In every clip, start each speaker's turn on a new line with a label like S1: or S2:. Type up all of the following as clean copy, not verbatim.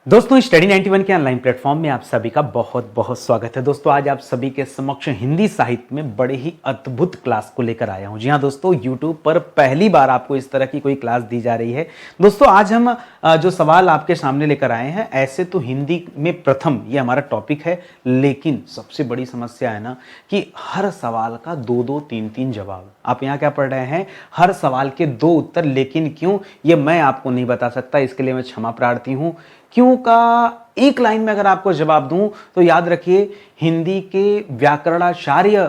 S1: दोस्तों स्टडी 91 के online platform में आप सभी का बहुत बहुत स्वागत है। दोस्तों आज आप सभी के समक्ष हिंदी साहित्य में बड़े ही अद्भुत क्लास को लेकर आया हूं। जी हां दोस्तों, YouTube पर पहली बार आपको इस तरह की कोई क्लास दी जा रही है। दोस्तों आज हम जो सवाल आपके सामने लेकर आए हैं, ऐसे तो हिंदी में प्रथम ये हमारा टॉपिक है, लेकिन सबसे बड़ी समस्या है ना कि हर सवाल का दो दो तीन तीन जवाब। आप यहाँ क्या पढ़ रहे हैं, हर सवाल के दो उत्तर, लेकिन क्यों ये मैं आपको नहीं बता सकता, इसके लिए मैं क्षमा प्रार्थी हूं। क्यों का एक लाइन में अगर आपको जवाब दूं तो याद रखिए, हिंदी के व्याकरणाचार्य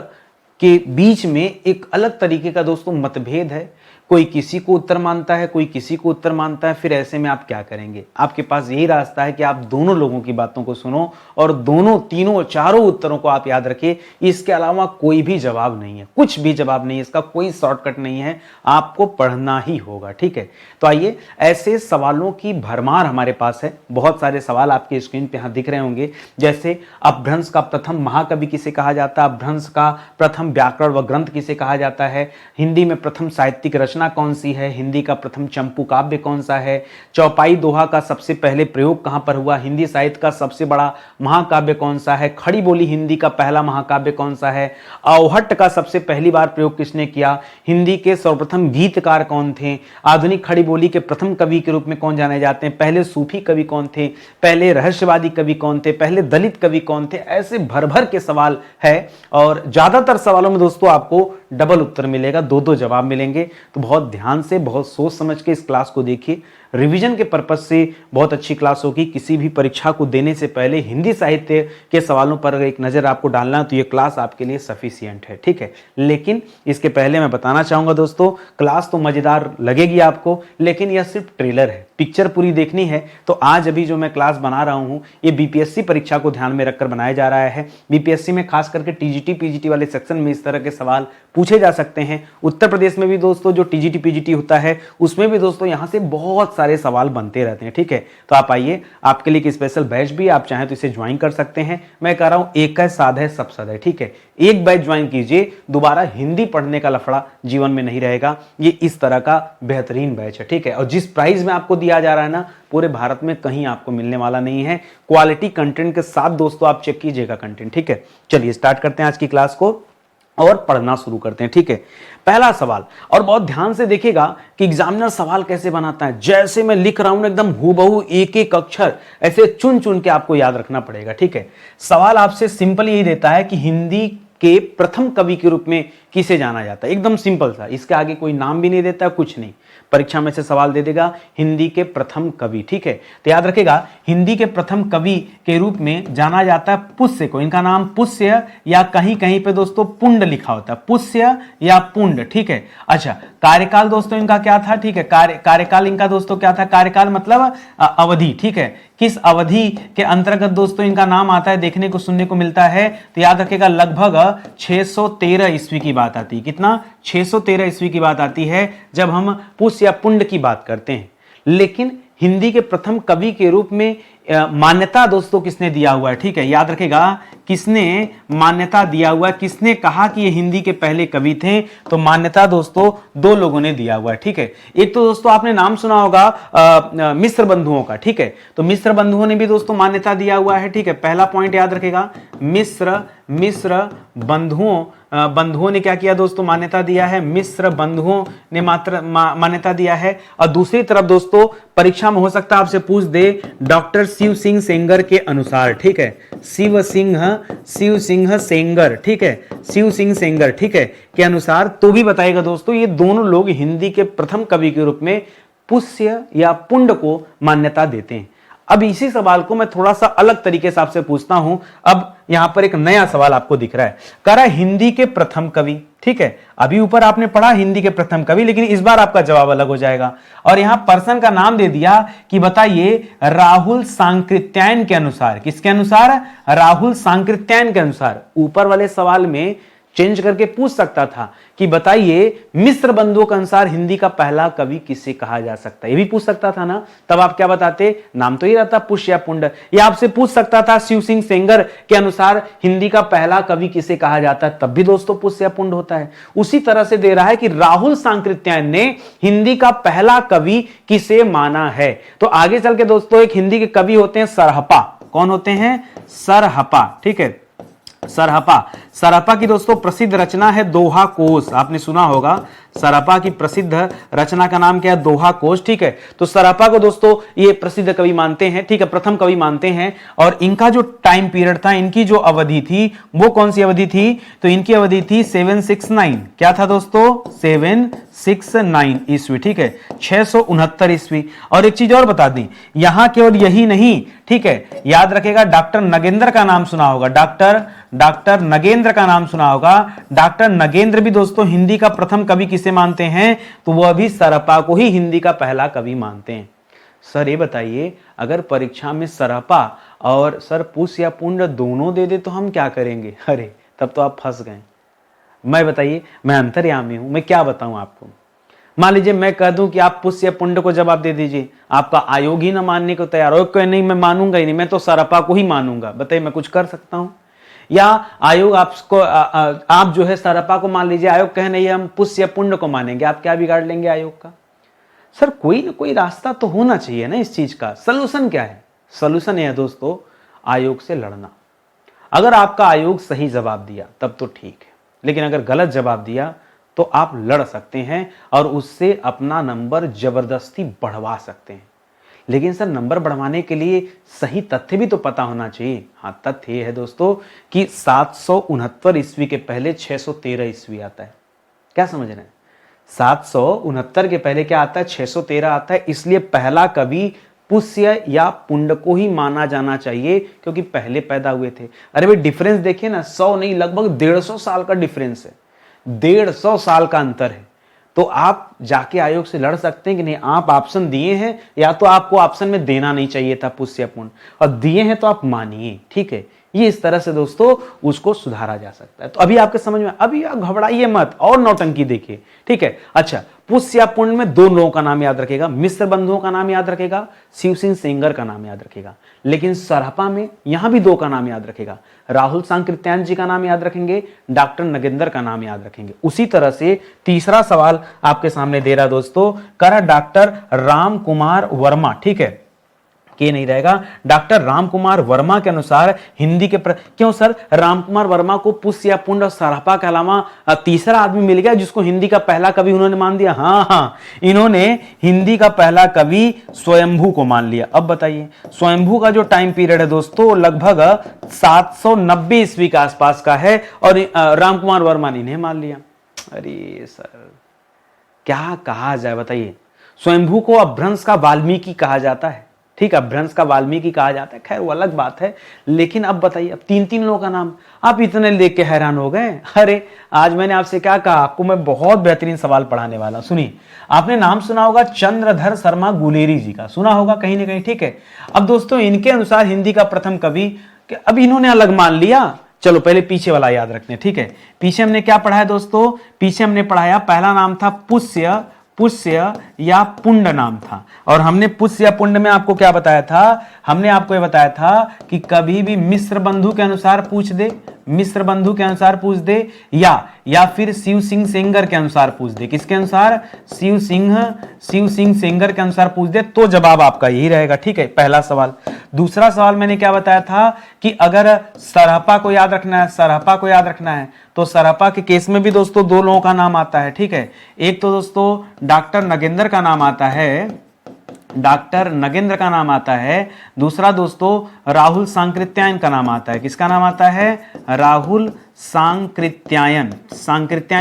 S1: के बीच में एक अलग तरीके का दोस्तों मतभेद है। कोई किसी को उत्तर मानता है, कोई किसी को उत्तर मानता है। फिर ऐसे में आप क्या करेंगे? आपके पास यही रास्ता है कि आप दोनों लोगों की बातों को सुनो और दोनों तीनों चारों उत्तरों को आप याद रखिए। इसके अलावा कोई भी जवाब नहीं है, कुछ भी जवाब नहीं है, इसका कोई शॉर्टकट नहीं है, आपको पढ़ना ही होगा। ठीक है, तो आइए, ऐसे सवालों की भरमार हमारे पास है। बहुत सारे सवाल आपकी स्क्रीन पे यहां दिख रहे होंगे, जैसे अपभ्रंश का प्रथम महाकवि किसे कहा जाता है, अपभ्रंश का प्रथम व्याकरण व ग्रंथ किसे कहा जाता है, हिंदी में प्रथम साहित्यिक रचना कौन सी है, हिंदी का प्रथम चंपू काव्य कौन सा है, चौपाई दोहा का सबसे पहले प्रयोग कहां पर हुआ, हिंदी साहित्य का सबसे बड़ा महाकाव्य कौन सा है, खड़ी बोली हिंदी का पहला महाकाव्य कौन सा है, औहट का सबसे पहली बार प्रयोग किसने किया, हिंदी के सर्वप्रथम गीतकार कौन थे, आधुनिक खड़ी बोली के प्रथम कवि के रूप में कौन जाने जाते हैं, पहले सूफी कवि कौन थे, पहले रहस्यवादी कवि कौन थे, पहले दलित कवि कौन थे। ऐसे भर भर के सवाल है और ज्यादातर सवालों में दोस्तों आपको डबल उत्तर मिलेगा, दो दो जवाब मिलेंगे। तो बहुत ध्यान से, बहुत सोच समझ के इस क्लास को देखिए। रिवीजन के पर्पस से बहुत अच्छी क्लास होगी। किसी भी परीक्षा को देने से पहले हिंदी साहित्य के सवालों पर एक नजर आपको डालना, तो ये क्लास आपके लिए सफिशिएंट है। ठीक है, लेकिन इसके पहले मैं बताना चाहूंगा दोस्तों, क्लास तो मजेदार लगेगी आपको, लेकिन यह सिर्फ ट्रेलर है। पिक्चर पूरी देखनी है तो आज अभी जो मैं क्लास बना रहा हूं, ये बीपीएससी परीक्षा को ध्यान में रखकर बनाया जा रहा है। बीपीएससी में खास करके टीजीटी पीजीटी वाले सेक्शन में इस तरह के सवाल पूछे जा सकते हैं। उत्तर प्रदेश में भी दोस्तों जो टीजीटी पीजीटी होता है, उसमें भी दोस्तों यहां से बहुत सारे सवाल बनते रहते हैं। ठीक है, तो आप आइए, आपके लिए एक स्पेशल बैच भी, आप चाहें तो इसे ज्वाइन कर सकते हैं। मैं कह रहा हूं, एक है साध है सब सद है। ठीक है, एक बैच ज्वाइन कीजिए, दोबारा हिंदी पढ़ने का लफड़ा जीवन में नहीं रहेगा। ये इस तरह का बेहतरीन बैच है। ठीक है, और जिस प्राइस में आपको दिया जा रहा है ना, पूरे भारत में कहीं आपको मिलने वाला नहीं है। क्वालिटी कंटेंट के साथ दोस्तों आप चेक कीजिएगा कंटेंट। ठीक है, चलिए स्टार्ट करते हैं आज की क्लास को और पढ़ना शुरू करते हैं। ठीक है, पहला सवाल, और बहुत ध्यान से देखिएगा कि एग्जामिनर सवाल कैसे बनाता है। जैसे मैं लिख रहा हूं एकदम हूबहू एक एक अक्षर ऐसे चुन चुन के आपको याद रखना पड़ेगा। ठीक है, सवाल आपसे सिंपल यही देता है कि हिंदी के प्रथम कवि के रूप में किसे जाना जाता है। एकदम सिंपल सा, इसके आगे कोई नाम भी नहीं देता, कुछ नहीं। परीक्षा में से सवाल दे देगा हिंदी के प्रथम कवि। ठीक है, तो याद रखेगा, हिंदी के प्रथम कवि के रूप में जाना जाता है पुष्य को। इनका नाम पुष्य या कहीं कहीं पे दोस्तों पुंड लिखा होता है, पुष्य या पुंड। ठीक है, अच्छा, कार्यकाल दोस्तों इनका क्या था? ठीक है, कार्यकाल इनका दोस्तों क्या था? कार्यकाल मतलब अवधि। ठीक है, किस अवधि के अंतर्गत दोस्तों इनका नाम आता है, देखने को सुनने को मिलता है, तो याद रखेगा लगभग 613 ईस्वी की बात आती है। कितना? 613 ईस्वी की बात आती है जब हम पुष्य या पुंड की बात करते हैं। लेकिन हिंदी के प्रथम कवि के रूप में मान्यता दोस्तों किसने दिया हुआ है? ठीक है, याद रखेगा, किसने मान्यता दिया हुआ है, किसने कहा कि ये हिंदी के पहले कवि थे? तो मान्यता दोस्तों दो लोगों ने दिया हुआ है। ठीक है, एक तो दोस्तों आपने नाम सुना होगा मिश्र बंधुओं का। ठीक है, तो मिश्र बंधुओं ने भी दोस्तों मान्यता दिया हुआ है। ठीक है, पहला पॉइंट याद रखेगा, मिश्र बंधुओं ने क्या किया दोस्तों? मान्यता दिया है। मिश्र बंधुओं ने मान्यता दिया है। और दूसरी तरफ दोस्तों परीक्षा में हो सकता है आपसे पूछ दे डॉक्टर शिव सिंह सेंगर के अनुसार। ठीक है, शिव सिंह सेंगर, ठीक है, शिव सिंह सेंगर, ठीक है, के अनुसार तो भी बताएगा दोस्तों ये दोनों लोग हिंदी के प्रथम कवि के रूप में पुष्य या पुंड को मान्यता देते हैं। अब इसी सवाल को मैं थोड़ा सा अलग तरीके से आपसे पूछता हूं। अब यहां पर एक नया सवाल आपको दिख रहा है, कह रहा है हिंदी के प्रथम कवि। ठीक है, अभी ऊपर आपने पढ़ा हिंदी के प्रथम कवि, लेकिन इस बार आपका जवाब अलग हो जाएगा। और यहां पर्सन का नाम दे दिया कि बताइए राहुल सांकृत्यायन के अनुसार। किसके अनुसार? राहुल सांकृत्यायन के अनुसार। ऊपर वाले सवाल में चेंज करके पूछ सकता था कि बताइए मिस्र बंधुओं के अनुसार हिंदी का पहला कवि किसे कहा जा सकता है, ये भी पूछ सकता था ना। तब आप क्या बताते, नाम तो ही रहता पुष्य या पुंड। या आपसे पूछ सकता था शिव सिंह सेंगर के अनुसार हिंदी का पहला कवि किसे कहा जाता है, तब भी दोस्तों पुष्य या पुंड होता है। उसी तरह से दे रहा है कि राहुल सांकृत्यायन ने हिंदी का पहला कवि किसे माना है। तो आगे चल के दोस्तों एक हिंदी के कवि होते हैं सरहपा। कौन होते हैं, सरहपा, ठीक है। सरहपा की दोस्तों प्रसिद्ध रचना है दोहा कोश, आपने सुना होगा। सरहपा की प्रसिद्ध रचना का नाम क्या है, दोहा कोश, ठीक है। तो सरहपा को दोस्तों ये प्रसिद्ध कवि मानते हैं, ठीक है, प्रथम कवि मानते हैं। और इनका जो टाइम पीरियड था, इनकी जो अवधि थी वो कौन सी अवधि थी, तो इनकी अवधि थी 769। क्या था दोस्तों, 769 ईस्वी, ठीक है, 669 ईस्वी। और एक चीज और बता दी, यहां केवल यही नहीं, ठीक है, याद रखेगा डॉक्टर नगेंद्र का नाम सुना होगा, डॉक्टर नगेंद्र का नाम सुना होगा। डॉक्टर नगेंद्र भी दोस्तों हिंदी का प्रथम कवि किसे मानते हैं, तो वह भी सरहपा को ही हिंदी का पहला कवि मानते हैं। सर ये बताइए, अगर परीक्षा में सरहपा और सर पुष्य या पुंड दोनों दे दे तो हम क्या करेंगे, अरे तब तो आप फंस गए। मैं बताइए, मैं अंतर्यामी हूं, मैं क्या बताऊं आपको। मान लीजिए मैं कह दूं कि आप पुष्य या पुंड को जवाब दे दीजिए, आपका आयोग ही ना मानने को तैयार हो, कहे नहीं मैं मानूंगा ही नहीं, मैं तो सरहपा को ही मानूंगा। बताइए मैं कुछ कर सकता हूं? या आयोग आपको आप जो है सरहपा को मान लीजिए, आयोग कहे नहीं हम पुष्य या पुंड को मानेंगे, आप क्या बिगाड़ लेंगे आयोग का? सर कोई ना कोई रास्ता तो होना चाहिए ना इस चीज का। सोल्यूशन क्या है? सोल्यूशन है दोस्तों आयोग से लड़ना। अगर आपका आयोग सही जवाब दिया तब तो ठीक है, लेकिन अगर गलत जवाब दिया तो आप लड़ सकते हैं और उससे अपना नंबर जबरदस्ती बढ़वा सकते हैं। लेकिन सर नंबर बढ़वाने के लिए सही तथ्य भी तो पता होना चाहिए। हाँ, तथ्य ये है दोस्तों कि 769 ईस्वी के पहले 613 ईस्वी आता है। क्या समझ रहे हैं? 769 के पहले क्या आता है, 613 आता है। इसलिए पहला कवि पुष्य या पुंड को ही माना जाना चाहिए, क्योंकि पहले पैदा हुए थे। अरे भाई डिफरेंस देखिए ना, 100 नहीं लगभग 150 साल का डिफरेंस है, 150 साल का अंतर है। तो आप जाके आयोग से लड़ सकते हैं कि नहीं, आप ऑप्शन दिए हैं, या तो आपको ऑप्शन में देना नहीं चाहिए था पुष्य या पुंड, और दिए हैं तो आप मानिए, ठीक है। ये इस तरह से दोस्तों उसको सुधारा जा सकता है। तो अभी आपके समझ में, अभी आप घबराइए मत और नौटंकी देखिए, ठीक है। अच्छा, पुष्य या पुंड में दो लोगों का नाम याद रखेगा, मिस्र बंधुओं का नाम याद रखेगा, शिव सिंह सेंगर का नाम याद रखेगा। लेकिन सरहपा में यहां भी दो का नाम याद रखेगा, राहुल सांकृत्यायन जी का नाम याद रखेंगे, डॉक्टर नगेंद्र का नाम याद रखेंगे। उसी तरह से तीसरा सवाल आपके सामने दे रहा दोस्तों, करा डॉक्टर राम कुमार वर्मा, ठीक है, के नहीं रहेगा। डॉक्टर राम कुमार वर्मा के अनुसार हिंदी के क्यों सर राम कुमार वर्मा को पुष्य या पुंड और सरहपा के अलावा तीसरा आदमी मिल गया जिसको हिंदी का पहला कवि उन्होंने मान दिया? हाँ, इन्होंने हिंदी का पहला कवि स्वयंभू को मान लिया। अब बताइए, स्वयंभू का जो टाइम पीरियड है दोस्तों लगभग 790 ईस्वी के आसपास का है, और राम कुमार वर्मा ने इन्हें मान लिया। अरे सर क्या कहा जाए बताइए। स्वयंभू को अपभ्रंश का वाल्मीकि कहा जाता है, ठीक है, अपभ्रंश का वाल्मीकि कहा जाता है, खैर वो अलग बात है। लेकिन अब बताइए, अब तीन तीन लोगों का नाम आप इतने लेके हैरान हो गए। अरे आज मैंने आपसे क्या कहा, आपको मैं बहुत बेहतरीन सवाल पढ़ाने वाला। सुनिए, आपने नाम सुना होगा चंद्रधर शर्मा गुलेरी जी का, सुना होगा कहीं ना कहीं, ठीक है। अब दोस्तों इनके अनुसार हिंदी का प्रथम कवि, अब इन्होंने अलग मान लिया। चलो पहले पीछे वाला याद रखते हैं, ठीक है। पीछे हमने क्या पढ़ा है दोस्तों, पीछे हमने पढ़ाया पहला नाम था पुष्य या पुंड नाम था। और हमने पुष्य या पुंड में आपको क्या बताया था, हमने आपको ये बताया था कि कभी भी मिस्र बंधु के अनुसार पूछ दे, मिस्र बंधु के अनुसार पूछ दे, या फिर शिव सिंह सेंगर के अनुसार पूछ दे। किसके अनुसार? शिव सिंह सेंगर के अनुसार पूछ दे तो जवाब आपका यही रहेगा, ठीक है, पहला सवाल। दूसरा सवाल मैंने क्या बताया था कि अगर सरहपा को याद रखना है, सरहपा को याद रखना है, तो सरहपा के केस में भी दोस्तों दो लोगों का नाम आता है, ठीक है। एक तो दोस्तों डॉक्टर नगेंद्र का नाम आता है, डॉक्टर नगेंद्र का नाम आता है। दूसरा दोस्तों राहुल सांकृत्यायन का नाम आता है। किसका नाम आता है? राहुल सांकृत्यायन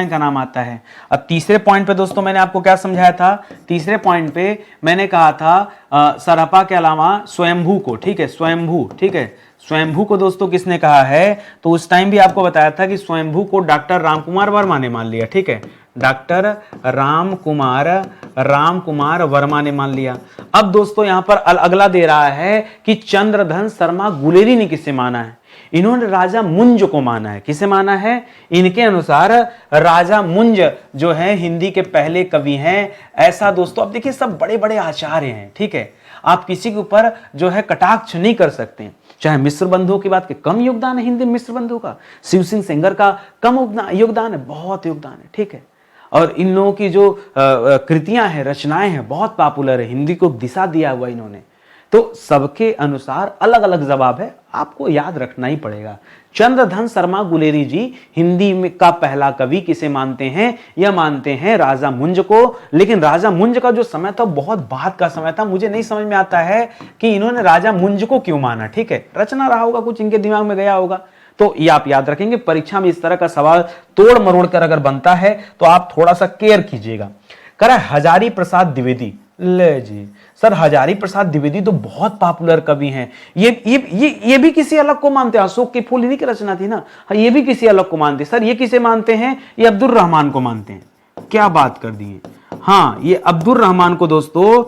S1: का नाम आता है। अब तीसरे पॉइंट पे दोस्तों मैंने आपको क्या समझाया था, तीसरे पॉइंट पे मैंने कहा था सरहपा के अलावा स्वयंभू को, ठीक है, स्वयंभू, ठीक है, स्वयंभू को दोस्तों किसने कहा है, तो उस टाइम भी आपको बताया था कि स्वयंभू को डॉक्टर रामकुमार वर्मा ने मान लिया, ठीक है, डॉक्टर रामकुमार वर्मा ने मान लिया। अब दोस्तों यहां पर अगला दे रहा है कि चंद्रधन शर्मा गुलेरी ने किससे माना है। इन्होंने राजा मुंज को माना है। किसे माना है? इनके अनुसार राजा मुंज जो है हिंदी के पहले कवि हैं। ऐसा दोस्तों, अब देखिए सब बड़े बड़े आचार्य हैं, ठीक है, आप किसी के ऊपर जो है कटाक्ष नहीं कर सकते। चाहे मिश्र बंधुओं की बात, के कम योगदान है हिंदी मिश्र बंधुओं का, शिव सिंह सेंगर का कम योगदान है, बहुत योगदान है, ठीक है। और इन लोगों की जो कृतियां हैं, रचनाएं हैं, बहुत पॉपुलर है, हिंदी को दिशा दिया हुआ इन्होंने। तो सबके अनुसार अलग अलग जवाब है, आपको याद रखना ही पड़ेगा। चंद्रधन शर्मा गुलेरी जी हिंदी में का पहला कवि किसे मानते हैं? यह मानते हैं राजा मुंज को। लेकिन राजा मुंज का जो समय था बहुत बाद का समय था, मुझे नहीं समझ में आता है कि इन्होंने राजा मुंज को क्यों माना, ठीक है, रचना रहा होगा, कुछ इनके दिमाग में गया होगा। तो ये आप याद रखेंगे, परीक्षा में इस तरह का सवाल तोड़ मरोड़ कर अगर बनता है तो आप थोड़ा सा केयर कीजिएगा। करा हजारी प्रसाद द्विवेदी, ले जी सर, हजारी प्रसाद द्विवेदी तो बहुत पॉपुलर कवि हैं। ये भी किसी अलग को मानते हैं, अशोक के फूल इन्हीं की रचना थी ना, ये भी किसी अलग को मानते हैं। सर ये किसे मानते हैं? ये अब्दुल रहमान को मानते हैं। क्या बात कर दी है, हाँ, ये अब्दुल रहमान को दोस्तों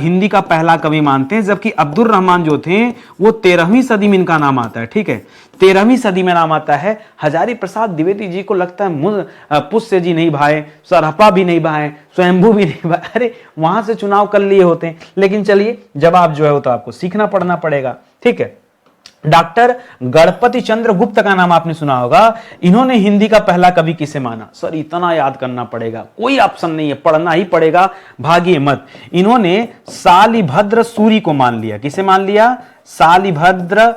S1: हिंदी का पहला कवि मानते हैं। जबकि अब्दुल रहमान जो थे वो 13वीं सदी में इनका नाम आता है, ठीक है, 13वीं सदी में नाम आता है। हजारी प्रसाद द्विवेदी जी को लगता है पुष्य जी नहीं भाए, सरहपा भी नहीं भाए, स्वयंभू भी नहीं भाए, अरे वहां से चुनाव कर लिए होते हैं। लेकिन चलिए जवाब जो है वो तो आपको सीखना पढ़ना पड़ेगा, ठीक है। डॉक्टर गणपति चंद्र गुप्त का नाम आपने सुना होगा। इन्होंने हिंदी का पहला कवि किसे माना? सर इतना याद करना पड़ेगा, कोई ऑप्शन नहीं है, पढ़ना ही पड़ेगा, भागिए मत। इन्होंने शालिभद्र सूरी को मान लिया। किसे मान लिया? शालिभद्र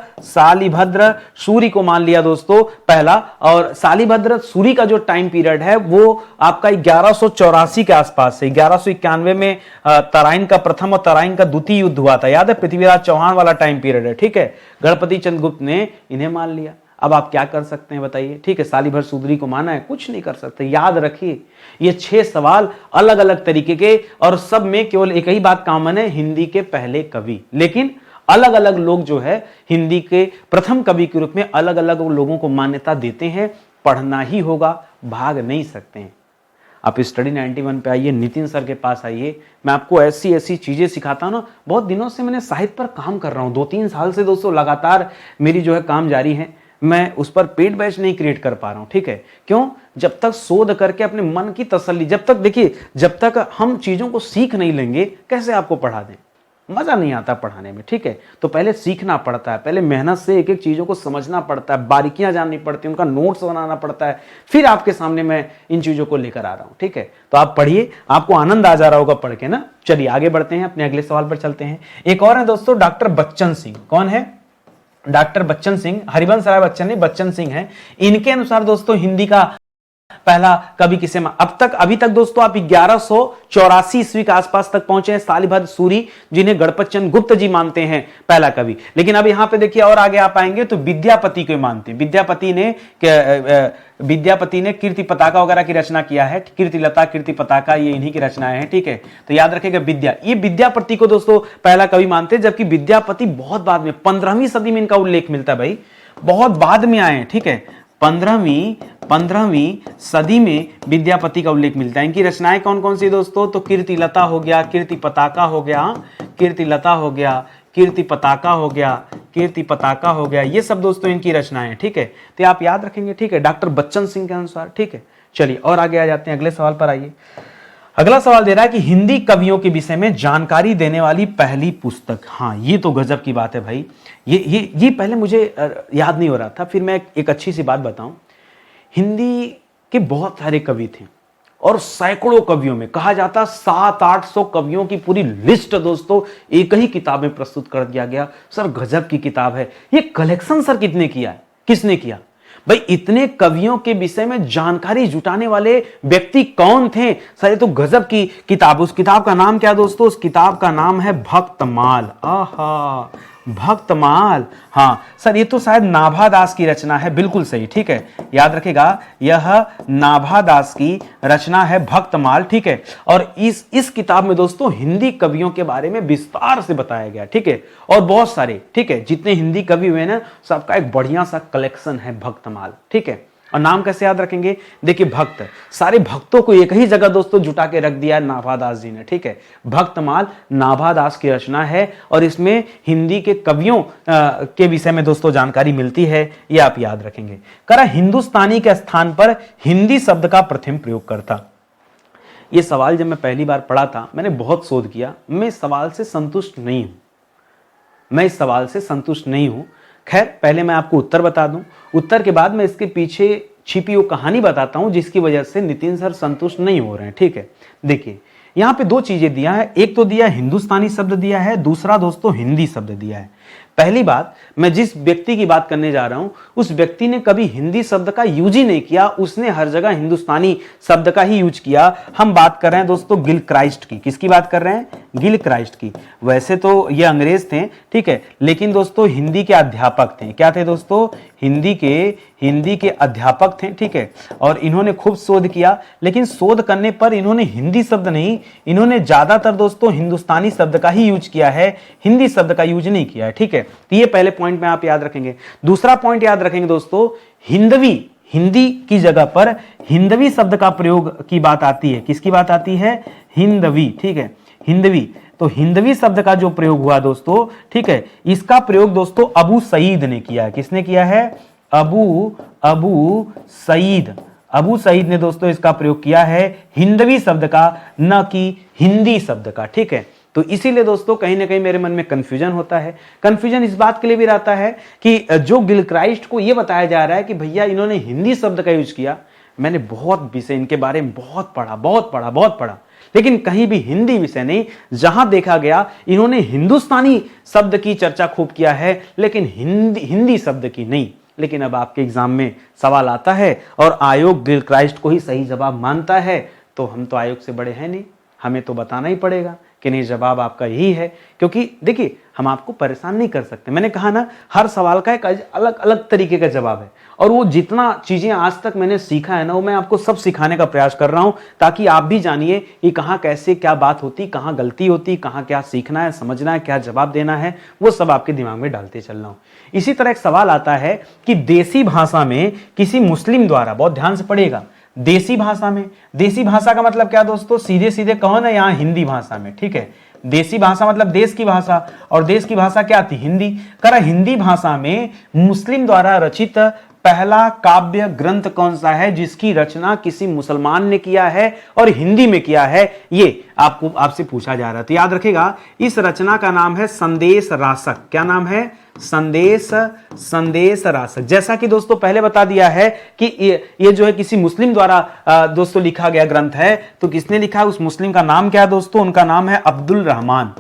S1: सूरी को मान लिया दोस्तों पहला। और शालिभद्र सूरी का जो टाइम पीरियड है वो आपका 1184 के आसपास से 1191 में तराइन का प्रथम और तराइन का द्वितीय युद्ध हुआ था, याद है, पृथ्वीराज चौहान वाला टाइम पीरियड है, ठीक है। गणपति चंद्र गुप्त ने इन्हें मान लिया। अब आप क्या कर सकते हैं बताइए, ठीक है, शालिभद्र सूरी को माना है, कुछ नहीं कर सकते। याद रखिए ये 6 सवाल अलग अलग तरीके के, और सब में केवल एक ही बात कॉमन है, हिंदी के पहले कवि। लेकिन अलग अलग लोग जो है हिंदी के प्रथम कवि के रूप में अलग अलग लोगों को मान्यता देते हैं। पढ़ना ही होगा, भाग नहीं सकते हैं। आप स्टडी 91 पे आइए, नितिन सर के पास आइए, मैं आपको ऐसी ऐसी चीजें सिखाता हूं ना। बहुत दिनों से मैंने साहित्य पर काम कर रहा हूं, 2-3 साल से दोस्तों लगातार मेरी जो है काम जारी है। मैं उस पर पेड बैच नहीं क्रिएट कर पा रहा हूं, ठीक है, क्यों? जब तक शोध करके अपने मन की तसल्ली, जब तक देखिए, जब तक हम चीजों को सीख नहीं लेंगे कैसे आपको पढ़ा दें, मजा नहीं आता पढ़ाने में, ठीक है। तो पहले सीखना पड़ता है, पहले मेहनत से एक एक चीजों को समझना पड़ता है, बारीकियां जाननी पड़ती है, उनका नोट्स बनाना पड़ता है, फिर आपके सामने मैं इन चीजों को लेकर आ रहा हूं, ठीक है। तो आप पढ़िए, आपको आनंद आ जा रहा होगा पढ़ के ना। चलिए आगे बढ़ते हैं, अपने अगले सवाल पर चलते हैं। एक और है दोस्तों, डॉक्टर बच्चन सिंह। कौन है? डॉक्टर बच्चन सिंह, हरिवंश राय बच्चन नहीं, बच्चन सिंह है। इनके अनुसार दोस्तों हिंदी का पहला कवि किसे अभी तक दोस्तों आप 1184 ईस्वी के आसपास तक पहुंचे हैं। शालिभद्र सूरी जिन्हें गणपत चंद्र गुप्त जी मानते हैं पहला कवि। लेकिन अब यहां पे देखिए और आगे आप आएंगे तो विद्यापति को मानते हैं। विद्यापति ने कीर्ति पताका वगैरह की रचना किया है, कीर्ति लता, कीर्ति पताका, ये इन्हीं की रचनाएं हैं, ठीक है। तो याद रखेगा ये विद्यापति को दोस्तों पहला कवि मानते हैं। जबकि विद्यापति बहुत बाद में 15वीं सदी में इनका उल्लेख मिलता है, भाई बहुत बाद में आए हैं, ठीक है। 15वीं सदी में विद्यापति का उल्लेख मिलता है। इनकी रचनाएं कौन कौन सी दोस्तों? तो कीर्ति लता हो गया, कीर्ति पताका हो गया, कीर्ति लता हो गया, कीर्ति पताका हो गया, कीर्ति पताका हो गया, ये सब दोस्तों इनकी रचनाएं हैं, ठीक है। तो आप याद रखेंगे, ठीक है, डॉक्टर बच्चन सिंह के अनुसार, ठीक है। चलिए और आगे आ जाते हैं, अगले सवाल पर आइए। अगला सवाल दे रहा है कि हिंदी कवियों के विषय में जानकारी देने वाली पहली पुस्तक। हाँ, ये तो गजब की बात है भाई। ये पहले मुझे याद नहीं हो रहा था। फिर मैं एक अच्छी सी बात बताऊं, हिंदी के बहुत सारे कवि थे और सैकड़ों कवियों में, कहा जाता 700-800 कवियों की पूरी लिस्ट दोस्तों एक ही किताब में प्रस्तुत कर दिया गया। सर गजब की किताब है। ये कलेक्शन सर किसने किया भाई? इतने कवियों के विषय में जानकारी जुटाने वाले व्यक्ति कौन थे? सर ये तो गजब की किताब। उस किताब का नाम क्या दोस्तों? उस किताब का नाम है भक्तमाल। आहा, भक्तमाल। हाँ सर, ये तो शायद नाभादास की रचना है, बिल्कुल सही, ठीक है। याद रखेगा, यह नाभादास की रचना है भक्तमाल, ठीक है। और इस किताब में दोस्तों हिंदी कवियों के बारे में विस्तार से बताया गया, ठीक है। और बहुत सारे, ठीक है, जितने हिंदी कवि हुए ना, सबका एक बढ़िया सा कलेक्शन है भक्तमाल, ठीक है। और नाम कैसे याद रखेंगे? देखिए भक्त, सारे भक्तों को एक ही जगह दोस्तों जुटा के रख दिया है नाभादास जी ने, ठीक है। भक्तमाल नाभादास की रचना है और इसमें हिंदी के कवियों के विषय में दोस्तों जानकारी मिलती है, ये आप याद रखेंगे। करा हिंदुस्तानी के स्थान पर हिंदी शब्द का प्रथम प्रयोग करता। ये सवाल जब मैं पहली बार पढ़ा था मैंने बहुत शोध किया, मैं इस सवाल से संतुष्ट नहीं हूं, मैं इस सवाल से संतुष्ट नहीं हूं। खैर पहले मैं आपको उत्तर बता दूं, उत्तर के बाद मैं इसके पीछे छिपी वो कहानी बताता हूं जिसकी वजह से नितिन सर संतुष्ट नहीं हो रहे हैं, ठीक है। देखिए यहां पे दो चीजें दिया है, एक तो दिया हिंदुस्तानी शब्द दिया है, दूसरा दोस्तों हिंदी शब्द दिया है। पहली बात, मैं जिस व्यक्ति की बात करने जा रहा हूं उस व्यक्ति ने कभी हिंदी शब्द का यूज ही नहीं किया, उसने हर जगह हिंदुस्तानी शब्द का ही यूज किया। हम बात कर रहे हैं दोस्तों गिलक्राइस्ट की। किसकी बात कर रहे हैं? गिलक्राइस्ट की। वैसे तो ये अंग्रेज थे, ठीक है, लेकिन दोस्तों हिंदी के अध्यापक थे। क्या थे दोस्तों? हिंदी के अध्यापक थे, ठीक है। और इन्होंने खूब शोध किया, लेकिन शोध करने पर इन्होंने हिंदी शब्द नहीं, इन्होंने ज्यादातर दोस्तों हिंदुस्तानी शब्द का ही यूज किया है, हिंदी शब्द का यूज नहीं किया है, ठीक है। तो ये पहले पॉइंट में आप याद रखेंगे। दूसरा पॉइंट याद रखेंगे दोस्तों, हिंदवी, हिंदी की जगह पर हिंदवी शब्द का प्रयोग की बात आती है। किसकी बात आती है? हिंदवी, ठीक है, हिंदवी। तो हिंदवी शब्द का जो प्रयोग हुआ दोस्तों, ठीक है, इसका प्रयोग दोस्तों अबू सईद ने किया है। किसने किया है? अबू सईद ने दोस्तों इसका प्रयोग किया है हिंदवी शब्द का, न कि हिंदी शब्द का, ठीक है। तो इसीलिए दोस्तों कहीं ना कहीं मेरे मन में कंफ्यूजन होता है। कंफ्यूजन इस बात के लिए भी रहता है कि जो गिलक्राइस्ट को यह बताया जा रहा है कि भैया इन्होंने हिंदी शब्द का यूज किया, मैंने बहुत विषय इनके बारे में बहुत पढ़ा, लेकिन कहीं भी हिंदी विषय नहीं जहां देखा गया इन्होंने हिंदुस्तानी शब्द की चर्चा खूब किया है, लेकिन हिंदी शब्द की नहीं। लेकिन अब आपके एग्जाम में सवाल आता है और आयोग गिलक्राइस्ट को ही सही जवाब मानता है, तो हम तो आयोग से बड़े हैं नहीं, हमें तो बताना ही पड़ेगा कि नहीं जवाब आपका यही है। क्योंकि देखिए हम आपको परेशान नहीं कर सकते, मैंने कहा ना हर सवाल का एक अलग अलग तरीके का जवाब है, और वो जितना चीजें आज तक मैंने सीखा है ना वो मैं आपको सब सिखाने का प्रयास कर रहा हूं, ताकि आप भी जानिए कि कहां कैसे क्या बात होती, कहां गलती होती, कहां क्या सीखना है, समझना है, क्या जवाब देना है, वो सब आपके दिमाग में डालते चल रहा हूं। इसी तरह एक सवाल आता है कि देसी भाषा में किसी मुस्लिम द्वारा, बहुत ध्यान से पढ़िएगा, देसी भाषा में, देसी भाषा का मतलब क्या दोस्तों? सीधे सीधे कहो ना, यहां हिंदी भाषा में, ठीक है। देसी भाषा मतलब देश की भाषा, और देश की भाषा क्या थी? हिंदी। करा हिंदी भाषा में मुस्लिम द्वारा रचित पहला काव्य ग्रंथ कौन सा है जिसकी रचना किसी मुसलमान ने किया है और हिंदी में किया है? ये आपसे पूछा जा रहा है। तो याद रखेगा इस रचना का नाम है संदेश रासक। क्या नाम है? संदेश रासक। जैसा कि दोस्तों पहले बता दिया है कि ये जो है किसी मुस्लिम द्वारा दोस्तों लिखा गया ग्रंथ है। तो किसने लिखा है? उस मुस्लिम का नाम क्या है दोस्तों? उनका नाम है अब्दुल रहमान।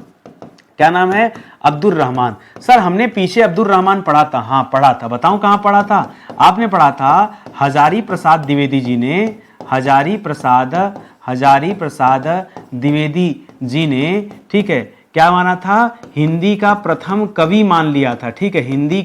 S1: क्या नाम है? अब्दुल रहमान। सर हमने पीछे अब्दुल रहमान पढ़ा था। हाँ पढ़ा था, बताऊं कहां पढ़ा था? आपने पढ़ा था हजारी प्रसाद द्विवेदी जी ने, हजारी प्रसाद द्विवेदी जी ने, ठीक है, क्या माना था? हिंदी का प्रथम कवि मान लिया था, ठीक है। हिंदी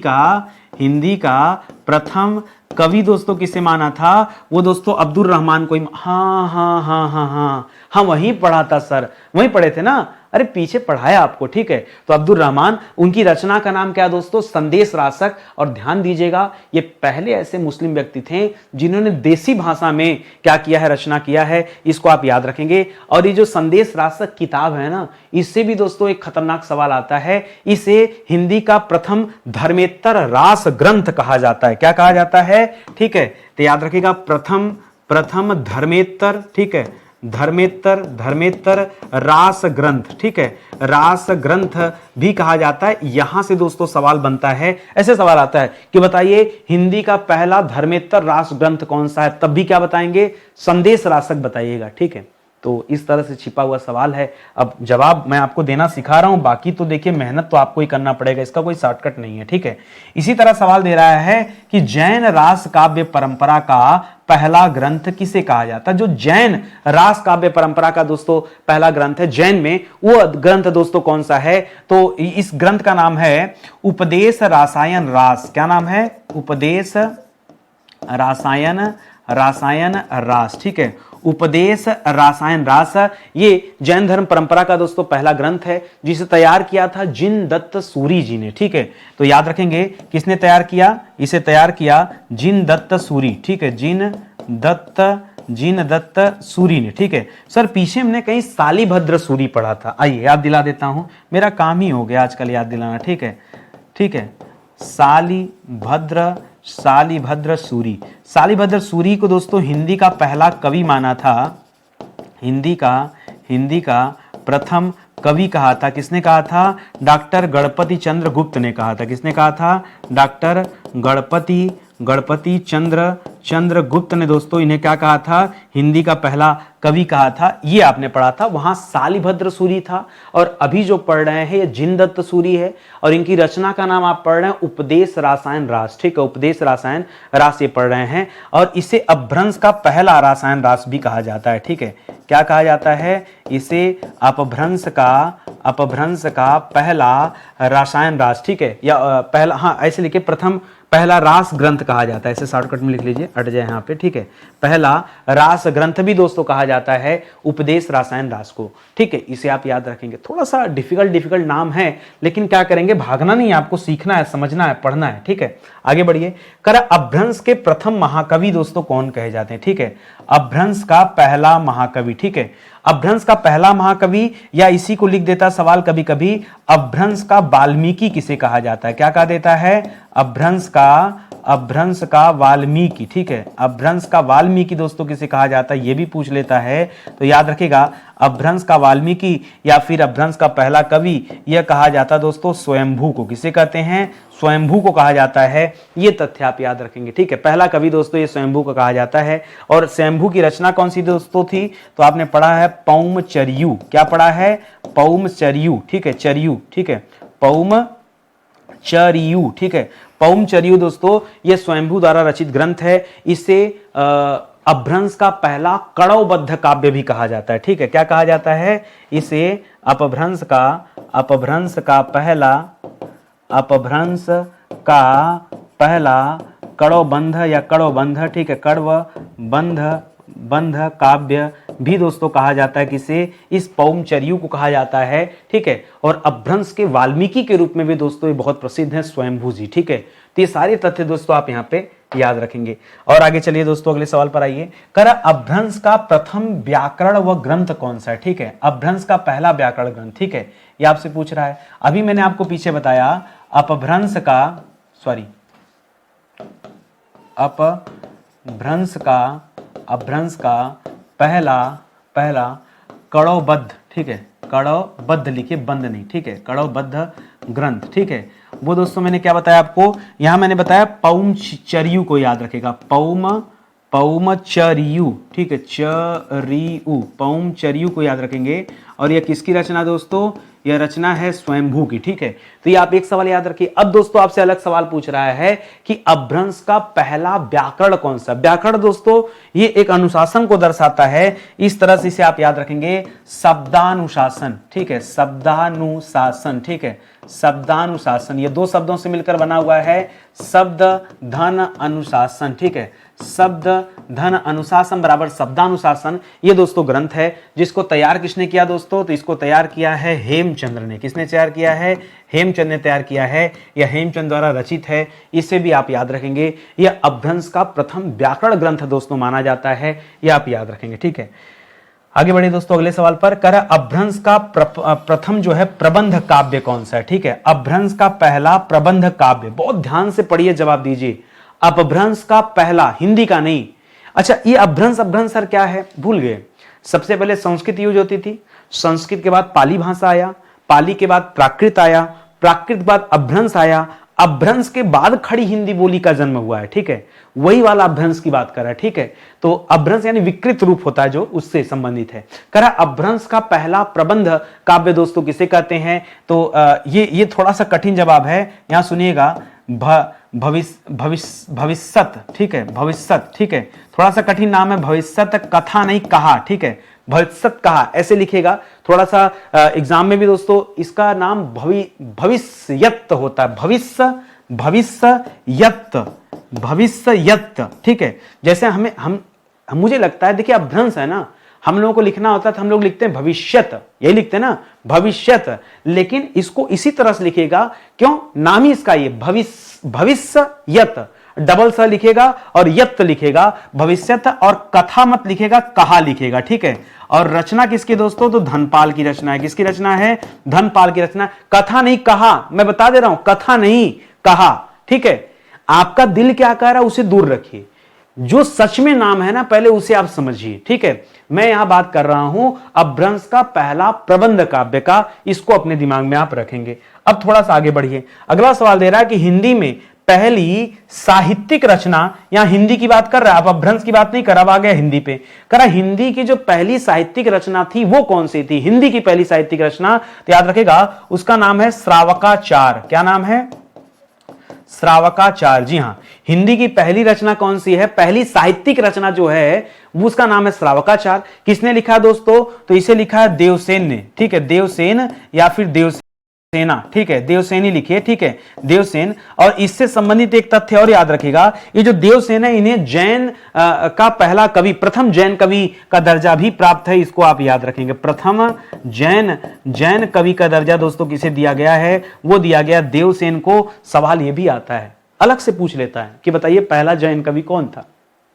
S1: का प्रथम कवि दोस्तों किसे माना था? वो दोस्तों अब्दुल रहमान को ही। हाँ वहीं पढ़ा था सर, वहीं पढ़े थे ना, अरे पीछे पढ़ाया आपको, ठीक है। तो अब्दुल रहमान, उनकी रचना का नाम क्या दोस्तों? संदेश रासक। और ध्यान दीजिएगा ये पहले ऐसे मुस्लिम व्यक्ति थे जिन्होंने देसी भाषा में क्या किया है? रचना किया है। इसको आप याद रखेंगे। और ये जो संदेश रासक किताब है ना, इससे भी दोस्तों एक खतरनाक सवाल आता है। इसे हिंदी का प्रथम धर्मेत्तर रास ग्रंथ कहा जाता है। क्या कहा जाता है? ठीक है, तो याद रखिएगा प्रथम धर्मेत्तर, ठीक है, धर्मेत्तर रास ग्रंथ, ठीक है, रास ग्रंथ भी कहा जाता है। यहां से दोस्तों सवाल बनता है, ऐसे सवाल आता है कि बताइए हिंदी का पहला धर्मेत्तर रास ग्रंथ कौन सा है? तब भी क्या बताएंगे? संदेश रासक बताइएगा, ठीक है। तो इस तरह से छिपा हुआ सवाल है। अब जवाब मैं आपको देना सिखा रहा हूं, बाकी तो देखिए मेहनत तो आपको ही करना पड़ेगा, इसका कोई शॉर्टकट नहीं है, ठीक है। इसी तरह सवाल दे रहा है कि जैन रास काव्य परंपरा का पहला ग्रंथ किसे कहा जाता है? जो जैन रास काव्य परंपरा का दोस्तों पहला ग्रंथ है जैन में, वो ग्रंथ दोस्तों कौन सा है? तो इस ग्रंथ का नाम है उपदेश रासायन रास। क्या नाम है? उपदेश रासायन रास, ठीक है, उपदेश रासायन रास, ये जैन धर्म परंपरा का दोस्तों पहला ग्रंथ है जिसे तैयार किया था जिन दत्त सूरी जी ने। ठीक है, तो याद रखेंगे किसने तैयार किया, इसे तैयार किया जिन दत्त सूरी। ठीक है, जिन दत्त सूरी ने। ठीक है सर, पीछे हमने कहीं सालिभद्र सूरी पढ़ा था, आइए याद दिला देता हूं, मेरा काम ही हो गया आजकल याद दिलाना। ठीक है, ठीक है, सालिभद्र सूरी। सालिभद्र सूरी को दोस्तों हिंदी का पहला कवि माना था, हिंदी का प्रथम कवि कहा था। किसने कहा था? डॉक्टर गणपति चंद्र गुप्त ने कहा था। किसने कहा था? डॉक्टर गणपति चंद्र गुप्त ने दोस्तों इन्हें क्या कहा था? हिंदी का पहला कवि कहा था। ये आपने पढ़ा था, वहां सालिभद्र सूरी था। और अभी जो पढ़ रहे हैं ये जिनदत्त सूरी है, और इनकी रचना का नाम आप पढ़ रहे हैं उपदेश रासायन रास। ठीक है, उपदेश रासायन रास ये पढ़ रहे हैं, और इसे अपभ्रंश का पहला रासायन रास भी कहा जाता है। ठीक है, क्या कहा जाता है? इसे अपभ्रंश का पहला रासायन रास। ठीक है, या पहला, हाँ ऐसे लिखे, प्रथम पहला रास ग्रंथ कहा जाता है, ऐसे शॉर्टकट में लिख लीजिए, अट जाए यहाँ पे। ठीक है, पहला रास ग्रंथ भी दोस्तों कहा जाता है उपदेश रासायन रास को। ठीक है, इसे आप याद रखेंगे। थोड़ा सा डिफिकल्ट नाम है, लेकिन क्या करेंगे, भागना नहीं, आपको सीखना है, समझना है, पढ़ना है। ठीक है, आगे बढ़िए। अपभ्रंश के प्रथम महाकवि दोस्तों कौन कहे जाते हैं? ठीक है, अपभ्रंश का पहला महाकवि। ठीक है, अपभ्रंश का पहला महाकवि, या इसी को लिख देता सवाल कभी कभी, अपभ्रंश का वाल्मीकि किसे कहा जाता है? क्या कहा देता है? अपभ्रंश का वाल्मीकि। ठीक है, अपभ्रंश का वाल्मीकि दोस्तों किसे कहा जाता है, ये भी पूछ लेता है, तो याद रखिएगा अपभ्रंश का वाल्मीकि या फिर अपभ्रंश का पहला कवि यह कहा जाता है दोस्तों स्वयंभू को। किसे कहते हैं? स्वयंभू को कहा जाता है, ये तथ्य आप याद रखेंगे। ठीक है, पहला कवि दोस्तों ये स्वयंभू को कहा जाता है। और स्वयंभू की रचना कौन सी दोस्तों थी? तो आपने पढ़ा है पौमचर्यू। क्या पढ़ा है? पौमचर्यू। ठीक है, चर्यू। ठीक है, पौमचर्यू। ठीक है, पौमचर्यू दोस्तों ये स्वयंभू द्वारा रचित ग्रंथ है। इसे अपभ्रंश का पहला कड़वबद्ध काव्य भी कहा जाता है। ठीक है, क्या कहा जाता है? इसे अपभ्रंश का पहला कड़वबंध या कड़वबंध। ठीक है, कड़वबंध काव्य भी दोस्तों कहा जाता है। किसे? इस पौमचर्यू को कहा जाता है। ठीक है, और अपभ्रंश के वाल्मीकि के रूप में भी दोस्तों ये बहुत प्रसिद्ध हैं स्वयंभू जी। ठीक है, तो ये सारे तथ्य दोस्तों आप यहाँ पे याद रखेंगे। और आगे चलिए दोस्तों, अगले सवाल पर आइए। अपभ्रंश का प्रथम व्याकरण व ग्रंथ कौन सा है? ठीक है, अपभ्रंश का पहला व्याकरण ग्रंथ। ठीक है, ये आपसे पूछ रहा है। अभी मैंने आपको पीछे बताया अपभ्रंश का पहला कड़वबद्ध। ठीक है, कड़वबद्ध लिखिए, बंद नहीं। ठीक है, कड़वबद्ध ग्रंथ। ठीक है, वो दोस्तों मैंने क्या बताया आपको? यहां मैंने बताया पौमचर्यू को याद रखेगा, पौमचर्यू। ठीक है, चर्यू, पौमचर्यू को याद रखेंगे। और यह किसकी रचना दोस्तों? यह रचना है स्वयंभू की। ठीक है, तो ये आप एक सवाल याद रखिए। अब दोस्तों आपसे अलग सवाल पूछ रहा है कि अपभ्रंश का पहला व्याकरण कौन सा? व्याकरण दोस्तों ये एक अनुशासन को दर्शाता है, इस तरह से इसे आप याद रखेंगे, शब्दानुशासन। ठीक है, शब्दानुशासन। ठीक है, शब्दानुशासन ये दो शब्दों से मिलकर बना हुआ है, शब्द धन अनुशासन। ठीक है, शब्द धन अनुशासन बराबर शब्दानुशासन। ये दोस्तों ग्रंथ है, जिसको तैयार किसने किया दोस्तों? तो इसको तैयार किया है हेमचंद्र ने। किसने तैयार किया है? हेमचंद ने तैयार किया है, यह हेमचंद द्वारा रचित है। इसे भी आप याद रखेंगे, यह अपभ्रंश का प्रथम व्याकरण ग्रंथ दोस्तों माना जाता है, यह आप याद रखेंगे। ठीक है, आगे बढ़िए दोस्तों अगले सवाल पर। अपभ्रंश का प्रथम जो है प्रबंध काव्य कौन सा है? ठीक है, अपभ्रंश का पहला प्रबंध काव्य, बहुत ध्यान से पढ़िए, जवाब दीजिए। अपभ्रंश का पहला, हिंदी का नहीं। अच्छा, ये अपभ्रंश सर क्या है? भूल गए। सबसे पहले संस्कृत यूज होती थी, संस्कृत के बाद पाली भाषा आया, पाली के बाद प्राकृत आया, प्राकृत के बाद अपभ्रंश आया, अपभ्रंश के बाद खड़ी हिंदी बोली का जन्म हुआ है। ठीक है, वही वाला अपभ्रंश की बात कर रहा है। ठीक है, तो अपभ्रंश यानी विकृत रूप होता है जो उससे संबंधित है। अपभ्रंश का पहला प्रबंध काव्य दोस्तों किसे कहते हैं? तो ये थोड़ा सा कठिन जवाब है, यहां सुनिएगा। भविष्यत। ठीक है, भविष्यत। ठीक है, थोड़ा सा कठिन नाम है, भविष्यत कथा नहीं कहा। ठीक है, भविष्यत कहा ऐसे लिखेगा। थोड़ा सा एग्जाम में भी दोस्तों इसका नाम भविष्यत होता है, भविष्यत। ठीक है, जैसे हम मुझे लगता है, देखिए अपभ्रंश है ना, हम लोगों को लिखना होता है तो हम लोग लिखते हैं भविष्यत, यही लिखते हैं ना भविष्यत, लेकिन इसको इसी तरह से लिखेगा, क्यों, नाम ही इसका ये भविष्यत, डबल स लिखेगा और यत लिखेगा, भविष्यत, और कथा मत लिखेगा, कहा लिखेगा, ठीक है। और रचना किसकी दोस्तों, तो धनपाल की रचना है। किसकी रचना है, धनपाल की रचना। कथा नहीं कहा, मैं बता दे रहा हूं, कथा नहीं कहा, ठीक है। आपका दिल क्या कह रहा है उसे दूर रखिए, जो सच में नाम है ना पहले उसे आप समझिए, ठीक है। मैं यहां बात कर रहा हूं अपभ्रंश का पहला प्रबंध काव्य का, इसको अपने दिमाग में आप रखेंगे। अब थोड़ा सा आगे बढ़िए, अगला सवाल दे रहा है कि हिंदी में पहली साहित्यिक रचना, यहां हिंदी की बात कर रहा है, अब अपभ्रंश की बात नहीं कर, अब आ गया हिंदी पे, कह रहा हिंदी की जो पहली साहित्यिक रचना थी वो कौन सी थी। हिंदी की पहली साहित्यिक रचना, तो याद रखेगा उसका नाम है श्रावकाचार। क्या नाम है, श्रावकाचार। जी हां, हिंदी की पहली रचना कौन सी है, पहली साहित्यिक रचना जो है वो उसका नाम है श्रावकाचार। किसने लिखा है दोस्तों, तो इसे लिखा है देवसेन ने, ठीक है, देवसेन या फिर देवसेना, ठीक है, देवसेनी लिखिए, ठीक है, देवसेन। और इससे संबंधित एक तथ्य और याद रखिएगा, ये जो देवसेन है इन्हें जैन का पहला कवि, प्रथम जैन कवि का दर्जा भी प्राप्त है, इसको आप याद रखेंगे। प्रथम जैन कवि का दर्जा दोस्तों किसे दिया गया है, वो दिया गया देवसेन को। सवाल ये भी आता है, अलग से पूछ लेता है कि बताइए पहला जैन कवि कौन था।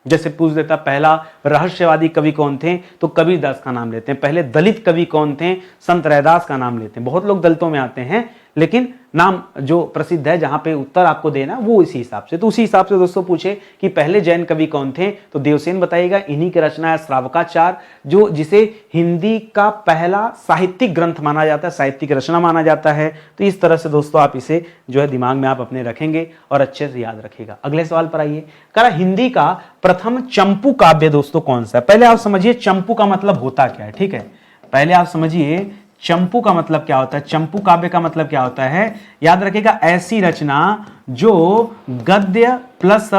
S1: जैसे पूछ देता पहला रहस्यवादी कवि कौन थे, तो कबीरदास का नाम लेते हैं। पहले दलित कवि कौन थे, संत रैदास का नाम लेते हैं। बहुत लोग दलितों में आते हैं, लेकिन नाम जो प्रसिद्ध है जहां पे उत्तर आपको देना वो इसी हिसाब से, तो उसी हिसाब से दोस्तों पूछे कि पहले जैन कवि कौन थे, तो देवसेन बताइएगा। इन्हीं की रचना है श्रावकाचार, जो जिसे हिंदी का पहला साहित्यिक ग्रंथ माना जाता है, साहित्यिक रचना माना जाता है। तो इस तरह से दोस्तों आप इसे जो है दिमाग में आप अपने रखेंगे और अच्छे से याद रखिएगा। अगले सवाल पर आइए, कह रहा हिंदी का प्रथम चंपू काव्य दोस्तों कौन सा है। पहले आप समझिए चंपू का मतलब होता क्या है, ठीक है, पहले आप समझिए चंपू का मतलब क्या होता है, चंपू काव्य का मतलब क्या होता है। याद रखिएगा ऐसी रचना जो गद्य प्लस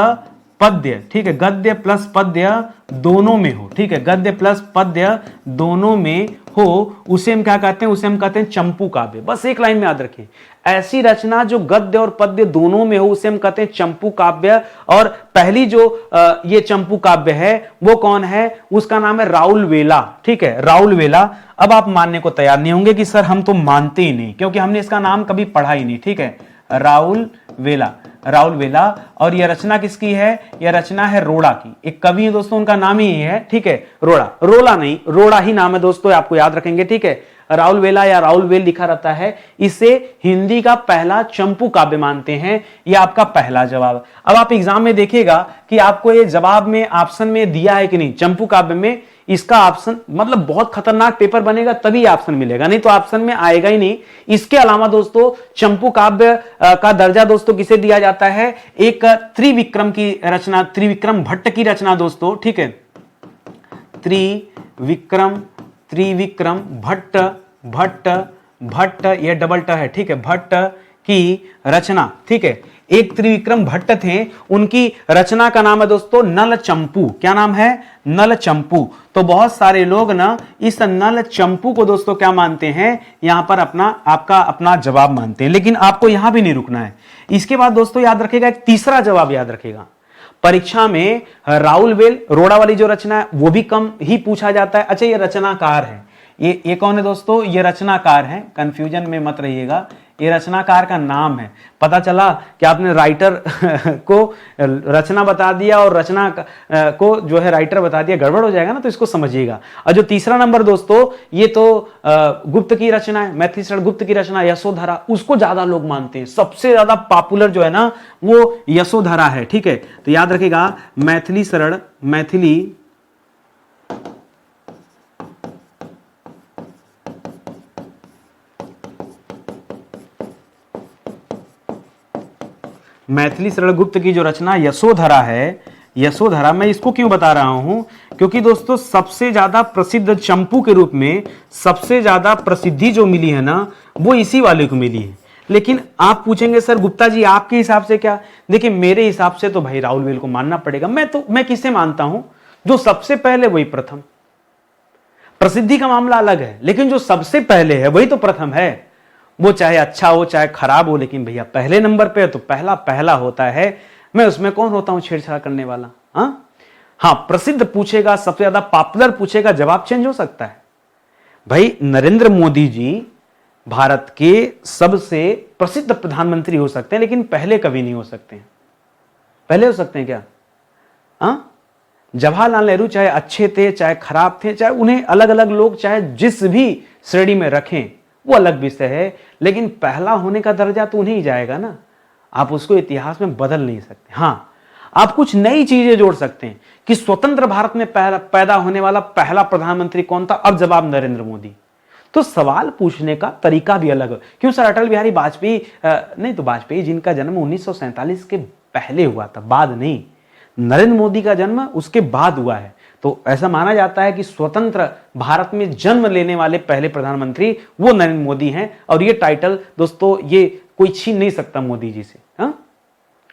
S1: पद्य, ठीक है, गद्य प्लस पद्य दोनों में हो, ठीक है, गद्य प्लस पद्य दोनों में हो, उसे हम क्या कहते हैं, उसे हम कहते हैं चंपू काव्य। बस एक लाइन में याद रखिए, ऐसी रचना जो गद्य और पद्य दोनों में हो उसे हम कहते हैं चंपू काव्य। और पहली जो ये चंपू काव्य है वो कौन है, उसका नाम है राउल वेला, ठीक है, राउल वेला। अब आप मानने को तैयार नहीं होंगे कि सर हम तो मानते ही नहीं, क्योंकि हमने इसका नाम कभी पढ़ा ही नहीं, ठीक है, राउल वेला, राउल वेला। और यह रचना किसकी है, यह रचना है रोड़ा की, एक कवि है दोस्तों, उनका नाम ही है, ठीक है, रोड़ा, रोला नहीं, रोड़ा ही नाम है दोस्तों, आपको याद रखेंगे, ठीक है। राउल वेला या राउल वेल लिखा रहता है, इसे हिंदी का पहला चंपू काव्य मानते हैं। यह आपका पहला जवाब। अब आप एग्जाम में देखिएगा कि आपको ये जवाब में ऑप्शन में दिया है कि नहीं, चंपू काव्य में इसका ऑप्शन, मतलब बहुत खतरनाक पेपर बनेगा तभी ऑप्शन मिलेगा, नहीं तो ऑप्शन में आएगा ही नहीं। इसके अलावा दोस्तों चंपू काव्य का दर्जा दोस्तों किसे दिया जाता है, एक त्रिविक्रम की रचना, त्रिविक्रम भट्ट की रचना दोस्तों, ठीक है, त्रिविक्रम भट्ट, ये डबल ट है, ठीक है, भट्ट की रचना, ठीक है, एक त्रिविक्रम भट्ट थे, उनकी रचना का नाम है दोस्तों नल चंपू। क्या नाम है, नल चंपू। तो बहुत सारे लोग ना इस नल चंपू को दोस्तों क्या मानते हैं, यहां पर आपका अपना जवाब मानते हैं, लेकिन आपको यहां भी नहीं रुकना है। इसके बाद दोस्तों याद रखेगा एक तीसरा जवाब याद रखेगा, परीक्षा में राउल वेल रोड़ा वाली जो रचना है वो भी कम ही पूछा जाता है। अच्छा, ये रचनाकार है, ये कौन है दोस्तों, ये रचनाकार है, कंफ्यूजन में मत रहिएगा, ये रचनाकार का नाम है। पता चला कि आपने राइटर को रचना बता दिया और रचना को जो है राइटर बता दिया, गड़बड़ हो जाएगा ना, तो इसको समझिएगा। और जो तीसरा नंबर दोस्तों, ये तो गुप्त की रचना है, मैथिली शरण गुप्त की रचना यशोधरा, उसको ज्यादा लोग मानते हैं, सबसे ज्यादा पॉपुलर जो है ना वो यशोधरा है, ठीक है। तो याद रखिएगा मैथिली शरण, मैथिली शरण गुप्त की जो रचना यशोधरा है, यशोधरा, मैं इसको क्यों बता रहा हूं, क्योंकि दोस्तों सबसे ज्यादा प्रसिद्ध चंपू के रूप में सबसे ज्यादा प्रसिद्धि जो मिली है ना वो इसी वाले को मिली है। लेकिन आप पूछेंगे सर गुप्ता जी आपके हिसाब से क्या, देखिए मेरे हिसाब से तो भाई राउल वेल को मानना पड़ेगा। मैं किसे मानता हूं, जो सबसे पहले वही प्रथम। प्रसिद्धि का मामला अलग है, लेकिन जो सबसे पहले है वही तो प्रथम है। वो चाहे अच्छा हो चाहे खराब हो, लेकिन भैया पहले नंबर पे है तो पहला पहला होता है। मैं उसमें कौन होता हूं छेड़छाड़ करने वाला, हाँ हाँ, प्रसिद्ध पूछेगा, सबसे ज्यादा पॉपुलर पूछेगा, जवाब चेंज हो सकता है। भाई नरेंद्र मोदी जी भारत के सबसे प्रसिद्ध प्रधानमंत्री हो सकते हैं, लेकिन पहले कभी नहीं हो सकते हैं। पहले हो सकते हैं क्या? हाँ, जवाहरलाल नेहरू चाहे अच्छे थे, चाहे खराब थे, चाहे उन्हें अलग अलग लोग चाहे जिस भी श्रेणी में रखें, वो अलग विषय है, लेकिन पहला होने का दर्जा तो उन्हें ही जाएगा ना। आप उसको इतिहास में बदल नहीं सकते। हाँ, आप कुछ नई चीजें जोड़ सकते हैं कि स्वतंत्र भारत में पैदा होने वाला पहला प्रधानमंत्री कौन था? अब जवाब नरेंद्र मोदी। तो सवाल पूछने का तरीका भी अलग है। क्यों सर? अटल बिहारी वाजपेयी नहीं, तो वाजपेयी जिनका जन्म 1947 के पहले हुआ था, बाद नहीं। नरेंद्र मोदी का जन्म उसके बाद हुआ है। तो ऐसा माना जाता है कि स्वतंत्र भारत में जन्म लेने वाले पहले प्रधानमंत्री वो नरेंद्र मोदी हैं। और ये टाइटल दोस्तों ये कोई छीन नहीं सकता मोदी जी से। हाँ,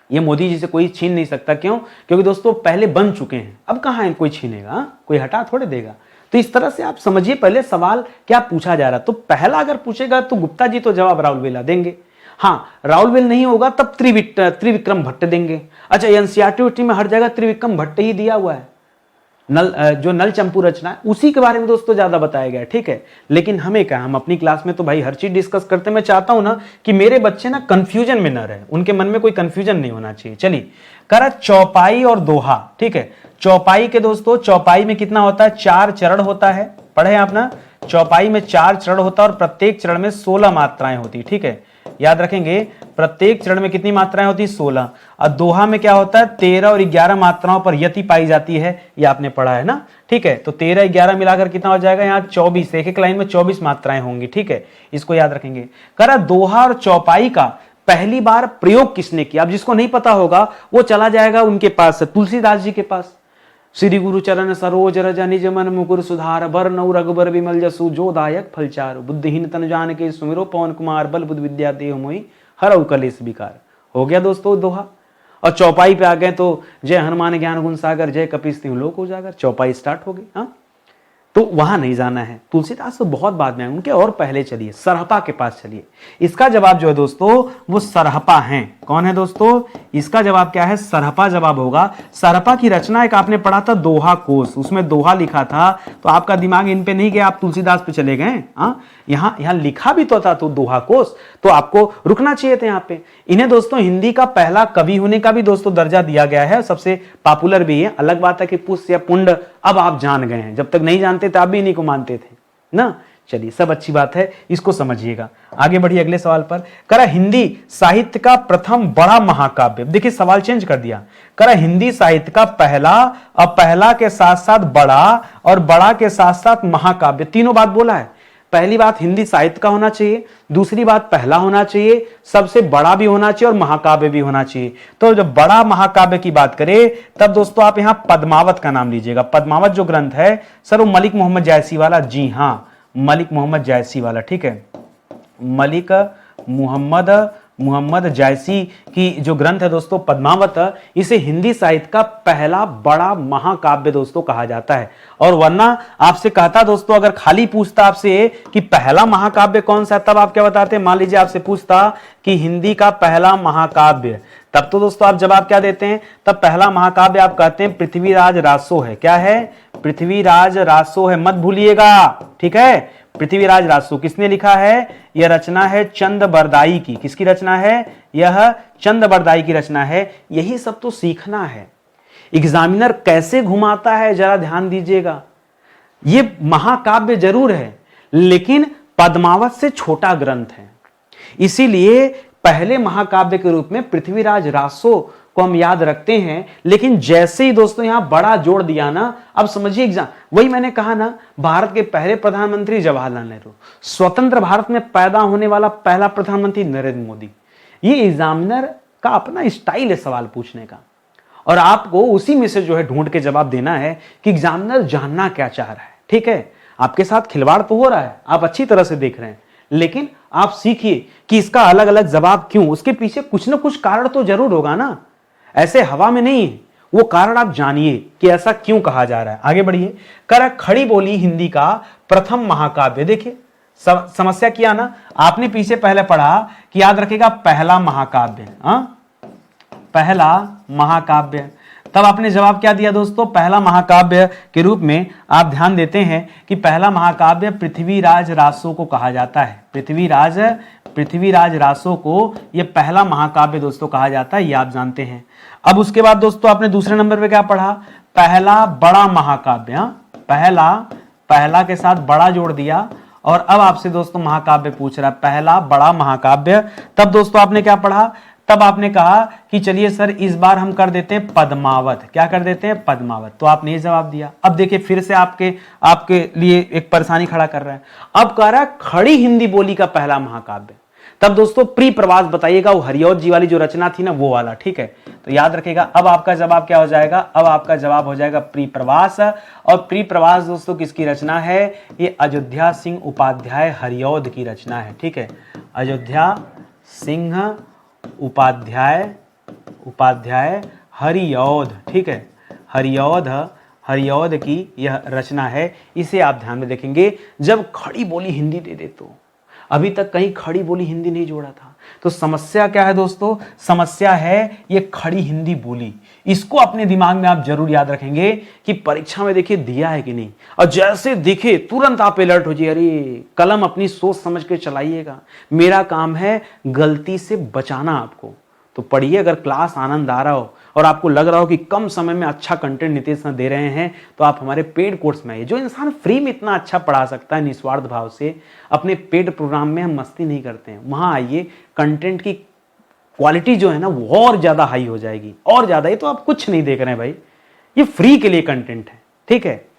S1: ये मोदी जी से कोई छीन नहीं सकता। क्यों? क्योंकि दोस्तों पहले बन चुके हैं, अब कहां है कोई छीनेगा? कोई हटा थोड़े देगा। तो इस तरह से आप समझिए पहले सवाल क्या पूछा जा रहा। तो पहला अगर पूछेगा तो गुप्ता जी तो जवाब राहुल वेला देंगे। हाँ, राहुल वेल नहीं होगा तब त्रिविक्रम भट्ट देंगे। अच्छा, एनसीईआरटी में हर जगह त्रिविक्रम भट्ट ही दिया हुआ है। जो नल चंपू रचना है उसी के बारे में दोस्तों ज्यादा बताया गया है, ठीक है। लेकिन हमें क्या, हम अपनी क्लास में तो भाई हर चीज डिस्कस करते हैं। मैं चाहता हूं ना कि मेरे बच्चे ना कंफ्यूजन में न रहे, उनके मन में कोई कंफ्यूजन नहीं होना चाहिए। चलिए, करा चौपाई और दोहा, ठीक है। चौपाई के दोस्तों, चौपाई में कितना होता है? 4 चरण होता है। पढ़े आप ना, चौपाई में 4 चरण होता है और प्रत्येक चरण में 16 मात्राएं होती, ठीक है। याद रखेंगे, प्रत्येक चरण में कितनी मात्राएं होती? 16। और दोहा में क्या होता है? 13 और 11 मात्राओं पर यति पाई जाती है, ये आपने पढ़ा है ना, ठीक है। तो 13 11 मिलाकर कितना हो जाएगा? यहाँ 24, एक एक लाइन में 24 मात्राएं होंगी, ठीक है। इसको याद रखेंगे। करा दोहा और चौपाई का पहली बार प्रयोग किसने किया? अब जिसको नहीं पता होगा वो चला जाएगा उनके पास, तुलसीदास जी के पास। श्री गुरु चरण सरोज रज निज मन मुकुर सुधार, बर नौ रघुबर विमल जसु जो दायक फलचार, बुद्धिहीन तन जान के सुमिरो पवन कुमार, बल बुद्धि विद्या देह मोहि हरऊ कलेश विकार। हो गया दोस्तों दोहा। और चौपाई पे आ गए तो जय हनुमान ज्ञान गुण सागर, जय कपीस तिहुँ लोक उजागर। चौपाई स्टार्ट हो गई। हाँ, तो वहां नहीं जाना है। तुलसीदास तो बहुत बाद में आए, उनके और पहले चलिए, सरहपा के पास चलिए। इसका जवाब जो है दोस्तों वो सरहपा है। कौन है दोस्तों? इसका जवाब क्या है? सरहपा जवाब होगा। सरहपा की रचना एक आपने पढ़ा था दोहा कोश, उसमें दोहा लिखा था। तो आपका दिमाग इन पे नहीं गया, आप तुलसीदास पे चले गए। यहाँ लिखा भी तो था तो दोहा कोश, तो आपको रुकना चाहिए था यहाँ पे। इन्हें दोस्तों हिंदी का पहला कवि होने का भी दोस्तों दर्जा दिया गया है, सबसे पॉपुलर भी है। अलग बात है कि पुष्य या पुंड अब आप जान गए हैं, जब तक नहीं जानते थे आप भी इन्हीं को मानते थे ना। चलिए, सब अच्छी बात है, इसको समझिएगा। आगे बढ़िए अगले सवाल पर। करा हिंदी साहित्य का प्रथम बड़ा महाकाव्य। देखिए सवाल चेंज कर दिया। करा हिंदी साहित्य का पहला, अब पहला के साथ साथ बड़ा और बड़ा के साथ साथ महाकाव्य, तीनों बात बोला है। पहली बात हिंदी साहित्य का होना चाहिए, दूसरी बात पहला होना चाहिए, सबसे बड़ा भी होना चाहिए और महाकाव्य भी होना चाहिए। तो जब बड़ा महाकाव्य की बात करें तब दोस्तों आप यहां पद्मावत का नाम लीजिएगा। पद्मावत जो ग्रंथ है सर वो मलिक मोहम्मद जायसी वाला, जी हां, मलिक मोहम्मद जायसी वाला, ठीक है। मलिक मोहम्मद जायसी की जो ग्रंथ है दोस्तों पद्मावत, इसे हिंदी साहित्य का पहला बड़ा महाकाव्य दोस्तों कहा जाता है। और वरना आपसे कहता दोस्तों, अगर खाली पूछता आपसे कि पहला महाकाव्य कौन सा है, तब आप क्या बताते? मान लीजिए आपसे पूछता कि हिंदी का पहला महाकाव्य, तब तो दोस्तों आप जवाब क्या देते हैं? तब पहला महाकाव्य आप कहते हैं पृथ्वीराज रासो है। क्या है? पृथ्वीराज रासो है, मत भूलिएगा, ठीक है। पृथ्वीराज रासो किसने लिखा है? यह रचना है चंद बरदाई की। किसकी रचना है? यह चंद बरदाई की रचना है। यही सब तो सीखना है। एग्जामिनर कैसे घुमाता है जरा ध्यान दीजिएगा। यह महाकाव्य जरूर है लेकिन पद्मावत से छोटा ग्रंथ है, इसीलिए पहले महाकाव्य के रूप में पृथ्वीराज रासो को हम याद रखते हैं। लेकिन जैसे ही दोस्तों यहां बड़ा जोड़ दिया ना, अब समझिए एग्जाम, वही मैंने कहा ना, भारत के पहले प्रधानमंत्री जवाहरलाल नेहरू, स्वतंत्र भारत में पैदा होने वाला पहला प्रधानमंत्री नरेंद्र मोदी। ये एग्जामिनर का अपना स्टाइल है सवाल पूछने का, और आपको उसी में से जो है ढूंढ के जवाब देना है कि एग्जामिनर जानना क्या चाह रहा है, ठीक है। आपके साथ खिलवाड़ तो हो रहा है, आप अच्छी तरह से देख रहे हैं, लेकिन आप सीखिए कि इसका अलग अलग जवाब क्यों, उसके पीछे कुछ ना कुछ कारण तो जरूर होगा ना, ऐसे हवा में नहीं है, वो कारण आप जानिए कि ऐसा क्यों कहा जा रहा है। आगे बढ़िए। कर खड़ी बोली हिंदी का प्रथम महाकाव्य। देखिए समस्या किया ना आपने, पीछे पहले पढ़ा कि याद रखेगा पहला महाकाव्य, पहला महाकाव्य। तब आपने जवाब क्या दिया दोस्तों, पहला महाकाव्य के रूप में आप ध्यान देते हैं कि पहला महाकाव्य पृथ्वीराज रासो को कहा जाता है। पृथ्वीराज रासो को यह पहला महाकाव्य दोस्तों कहा जाता है, ये आप जानते हैं। अब उसके बाद दोस्तों आपने दूसरे नंबर पे क्या पढ़ा, पहला बड़ा महाकाव्य, पहला के साथ बड़ा जोड़ दिया और अब आपसे दोस्तों महाकाव्य पूछ रहा है, पहला बड़ा महाकाव्य। तब दोस्तों आपने क्या पढ़ा, तब आपने कहा कि चलिए सर इस बार हम कर देते हैं पद्मावत। क्या कर देते हैं, पद्मावत। तो आपने ये जवाब दिया। अब देखिए फिर से आपके लिए एक परेशानी खड़ा कर रहा है। अब कह रहा है खड़ी हिंदी बोली का पहला महाकाव्य। तब दोस्तों प्री प्रवास बताइएगा, वो हरिऔध जी वाली जो रचना थी ना, वो वाला, ठीक है। तो याद रखिएगा, अब आपका जवाब क्या हो जाएगा, अब आपका जवाब हो जाएगा प्री प्रवास। और प्री प्रवास दोस्तों किसकी रचना है, ये अयोध्या सिंह उपाध्याय हरिऔध की रचना है, ठीक है। अयोध्या सिंह उपाध्याय हरिऔध, ठीक है। हरिऔध की यह रचना है। इसे आप ध्यान में देखेंगे। जब खड़ी बोली हिंदी दे दे, तो अभी तक कहीं खड़ी बोली हिंदी नहीं जोड़ा था, तो समस्या क्या है दोस्तों, समस्या है ये खड़ी हिंदी बोली। इसको अपने दिमाग में आप जरूर याद रखेंगे कि परीक्षा में देखिए दिया है कि नहीं, और जैसे दिखे तुरंत आप अलर्ट हो जाइए, अरे कलम अपनी सोच समझ के चलाइएगा। मेरा काम है गलती से बचाना आपको। तो पढ़िए, अगर क्लास आनंद आ रहा हो और आपको लग रहा हो कि कम समय में अच्छा कंटेंट नीतीश सर दे रहे हैं, तो आप हमारे पेड कोर्स में आइए। जो इंसान फ्री में इतना अच्छा पढ़ा सकता है निस्वार्थ भाव से, अपने पेड प्रोग्राम में हम मस्ती नहीं करते हैं, वहां आइए। कंटेंट की क्वालिटी जो है ना वो और ज्यादा हाई हो जाएगी, और ज्यादा। ये तो आप कुछ नहीं देख रहे हैं भाई, ये फ्री के लिए कंटेंट है, ठीक है।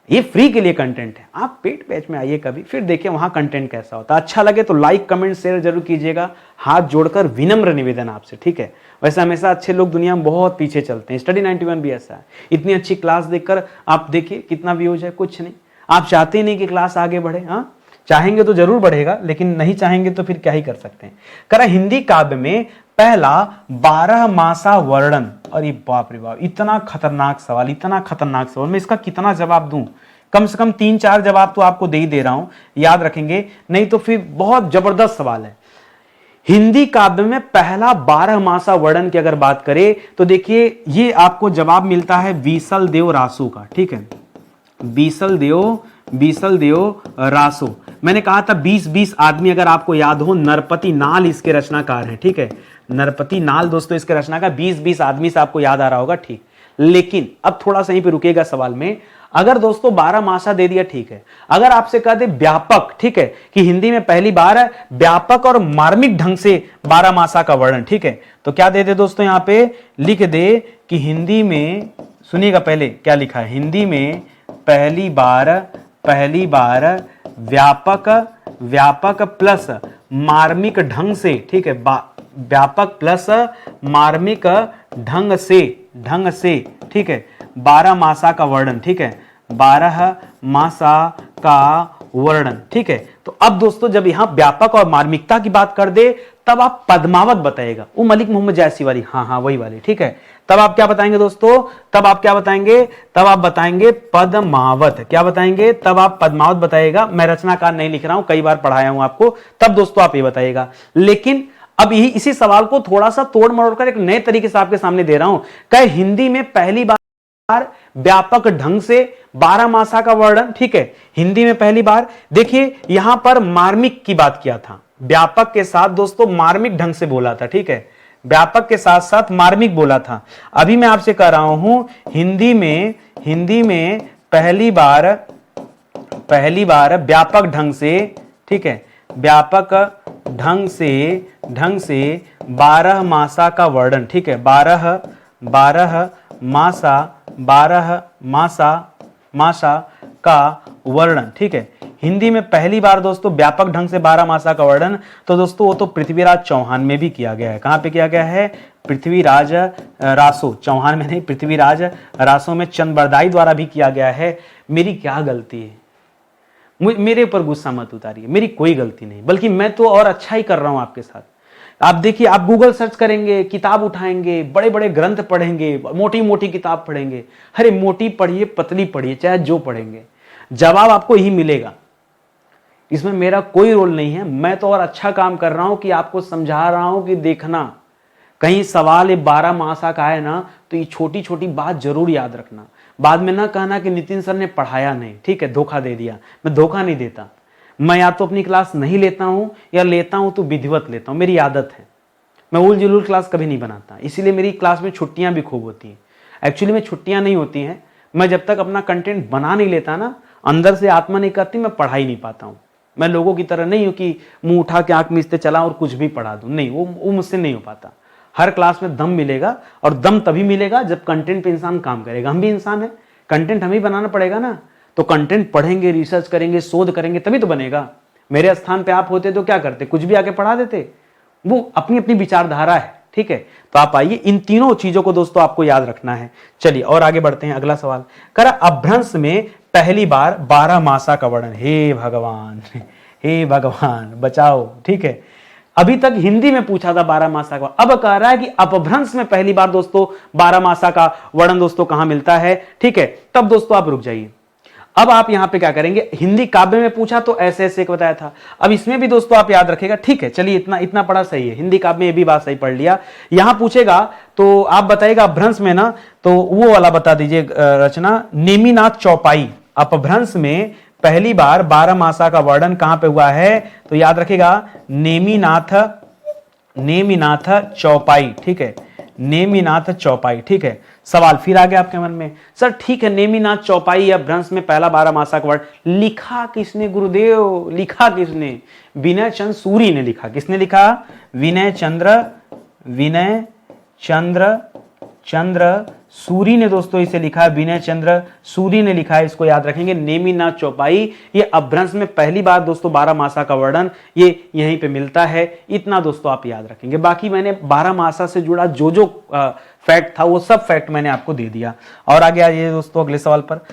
S1: ये फ्री के लिए कंटेंट है। आप पेड बैच में आइए कभी, फिर देखिए वहां कंटेंट कैसा होता है। अच्छा लगे तो लाइक कमेंट शेयर जरूर कीजिएगा। हाथ जोड़कर विनम्र निवेदन आपसे, ठीक है। वैसे हमेशा अच्छे लोग दुनिया में बहुत पीछे चलते हैं, स्टडी 91 भी ऐसा है। इतनी अच्छी क्लास देखकर आप देखिए कितना व्यूज है, कुछ नहीं। आप चाहते ही नहीं कि क्लास आगे बढ़े, हाँ चाहेंगे तो जरूर बढ़ेगा, लेकिन नहीं चाहेंगे तो फिर क्या ही कर सकते हैं। करा हिंदी काव्य में पहला 12 मासा वर्णन। अरे बाप रे बाप, इतना खतरनाक सवाल, मैं इसका कितना जवाब दूं। कम से कम 3-4 जवाब तो आपको दे ही दे रहा हूं, याद रखेंगे, नहीं तो फिर बहुत जबरदस्त सवाल है। हिंदी काव्य में पहला 12 मासा वर्णन की अगर बात करें तो देखिए ये आपको जवाब मिलता है बीसल देव रासो का, ठीक है। बीसल देव रासो। मैंने कहा था 20-20 आदमी, अगर आपको याद हो, नरपति नाल इसके रचनाकार हैं, ठीक है। नरपति नाल दोस्तों इसके रचनाकार, 20-20 आदमी से आपको याद आ रहा होगा, ठीक। लेकिन अब थोड़ा सा यहीं पे रुकेगा सवाल में। अगर दोस्तों 12 मासा दे दिया, ठीक है। अगर आपसे कह दे व्यापक, ठीक है, कि हिंदी में पहली बार व्यापक और मार्मिक ढंग से 12 मासा का वर्णन, ठीक है, तो क्या दे दे दोस्तों, यहां पे लिख दे कि हिंदी में, सुनिएगा पहले क्या लिखा है, हिंदी में पहली बार व्यापक प्लस मार्मिक ढंग से, ठीक है, व्यापक प्लस मार्मिक ढंग से, ठीक है, 12 मासा का वर्णन, ठीक है, 12 मासा का वर्णन, ठीक है। तो अब दोस्तों जब यहां व्यापक और मार्मिकता की बात कर दे, तब आप पद्मावत बताएगा, वो मलिक मोहम्मद जैसी वाली, हाँ वही वाली, ठीक है। तब आप क्या बताएंगे दोस्तों, तब आप बताएंगे पद्मावत। क्या बताएंगे, तब आप पद्मावत बताइएगा। मैं रचनाकार नहीं लिख रहा हूं, कई बार पढ़ाया हूं आपको, तब दोस्तों आप ये बताइएगा। लेकिन अब इसी सवाल को थोड़ा सा तोड़ मरोड़ कर एक नए तरीके से आपके सामने दे रहा हूं। कहे हिंदी में पहली बार व्यापक ढंग से 12 मासा का वर्णन, ठीक है, हिंदी में पहली बार। देखिए यहां पर मार्मिक की बात किया था, व्यापक के साथ दोस्तों मार्मिक ढंग से बोला था, ठीक है, व्यापक के साथ साथ मार्मिक बोला था। अभी मैं आपसे कह रहा हूं हिंदी में पहली बार व्यापक ढंग से, ठीक है, व्यापक ढंग से 12 मासा का वर्णन, ठीक है, 12 मासा का वर्णन, ठीक है। हिंदी में पहली बार दोस्तों व्यापक ढंग से 12 मासा का वर्णन, तो दोस्तों वो तो पृथ्वीराज चौहान में भी किया गया है। कहां पे किया गया है, पृथ्वीराज रासो, चौहान में नहीं, पृथ्वीराज रासो में चंद बरदाई द्वारा भी किया गया है। मेरी क्या गलती है, मेरे ऊपर गुस्सा मत उतारिए, मेरी कोई गलती नहीं, बल्कि मैं तो और अच्छा ही कर रहा हूं आपके साथ। आप देखिए, आप गूगल सर्च करेंगे, किताब उठाएंगे, बड़े बड़े ग्रंथ पढ़ेंगे, मोटी मोटी किताब पढ़ेंगे, अरे मोटी पढ़िए पतली पढ़िए, चाहे जो पढ़ेंगे, जवाब आपको यही मिलेगा। इसमें मेरा कोई रोल नहीं है, मैं तो और अच्छा काम कर रहा हूं कि आपको समझा रहा हूं कि देखना कहीं सवाल ये 12 मासा का है ना, तो ये छोटी छोटी बात जरूर याद रखना। बाद में ना कहना कि नितिन सर ने पढ़ाया नहीं, ठीक है, धोखा दे दिया। मैं धोखा नहीं देता, मैं या तो अपनी क्लास नहीं लेता हूं या लेता हूं तो विधिवत लेता हूं, मेरी आदत है। मैं उल जुलूल क्लास कभी नहीं बनाता, इसीलिए मेरी क्लास में छुट्टियां भी खूब होती हैं। एक्चुअली में छुट्टियां नहीं होती हैं, मैं जब तक अपना कंटेंट बना नहीं लेता ना, अंदर से आत्मा नहीं करती, मैं पढ़ा ही नहीं पाता हूं। मैं लोगों की तरह नहीं हूं कि मुंह उठा के आंख मीचते चला और कुछ भी पढ़ा दूं, नहीं, वो मुझसे नहीं हो पाता। हर क्लास में दम मिलेगा, और दम तभी मिलेगा जब कंटेंट पे इंसान काम करेगा। हम भी इंसान है, कंटेंट हमें बनाना पड़ेगा ना, तो कंटेंट पढ़ेंगे, रिसर्च करेंगे, शोध करेंगे, तभी तो बनेगा। मेरे स्थान पे आप होते तो क्या करते, कुछ भी आके पढ़ा देते। वो अपनी अपनी विचारधारा है, ठीक है। तो आप आइए, इन तीनों चीजों को दोस्तों आपको याद रखना है। चलिए और आगे बढ़ते हैं। अगला सवाल करा, अपभ्रंश में पहली बार 12 मासा का वर्णन। हे भगवान, हे भगवान बचाओ, ठीक है। अभी तक हिंदी में पूछा था 12 मासा का, अब कह रहा है कि अपभ्रंश में पहली बार दोस्तों 12 मासा का वर्णन दोस्तों कहां मिलता है, ठीक है। तब दोस्तों आप रुक जाइए। अब आप यहां पे क्या करेंगे, हिंदी काव्य में पूछा तो ऐसे ऐसे एक बताया था, अब इसमें भी दोस्तों आप याद रखेगा, ठीक है। चलिए इतना इतना पढ़ा सही है, हिंदी काव्य में ये भी बात सही पढ़ लिया। यहां पूछेगा तो आप बताइएगा अपभ्रंश में ना, तो वो वाला बता दीजिए रचना, नेमिनाथ चौपाई। अपभ्रंश में पहली बार 12 मासा का वर्णन कहां पे हुआ है, तो याद रखेगा नेमिनाथ चौपाई, ठीक है, नेमिनाथ चौपाई, ठीक है। सवाल फिर आ गया आपके मन में, सर ठीक है, नेमिनाथ चौपाई या भ्रंश में पहला 12 मासा का वर्ड लिखा किसने गुरुदेव, लिखा किसने, विनय चंद्र सूरी ने लिखा। किसने लिखा, विनय चंद्र सूरी ने दोस्तों इसे लिखा है, विनय चंद्र सूरी ने लिखा है। इसको याद रखेंगे, नेमिनाथ चौपाई। ये अपभ्रंश में पहली बार दोस्तों 12 मासा का वर्णन ये यहीं पे मिलता है। इतना दोस्तों आप याद रखेंगे। बाकी मैंने 12 मासा से जुड़ा जो जो फैक्ट था वो सब फैक्ट मैंने आपको दे दिया। और आगे आइए दोस्तों अगले सवाल पर।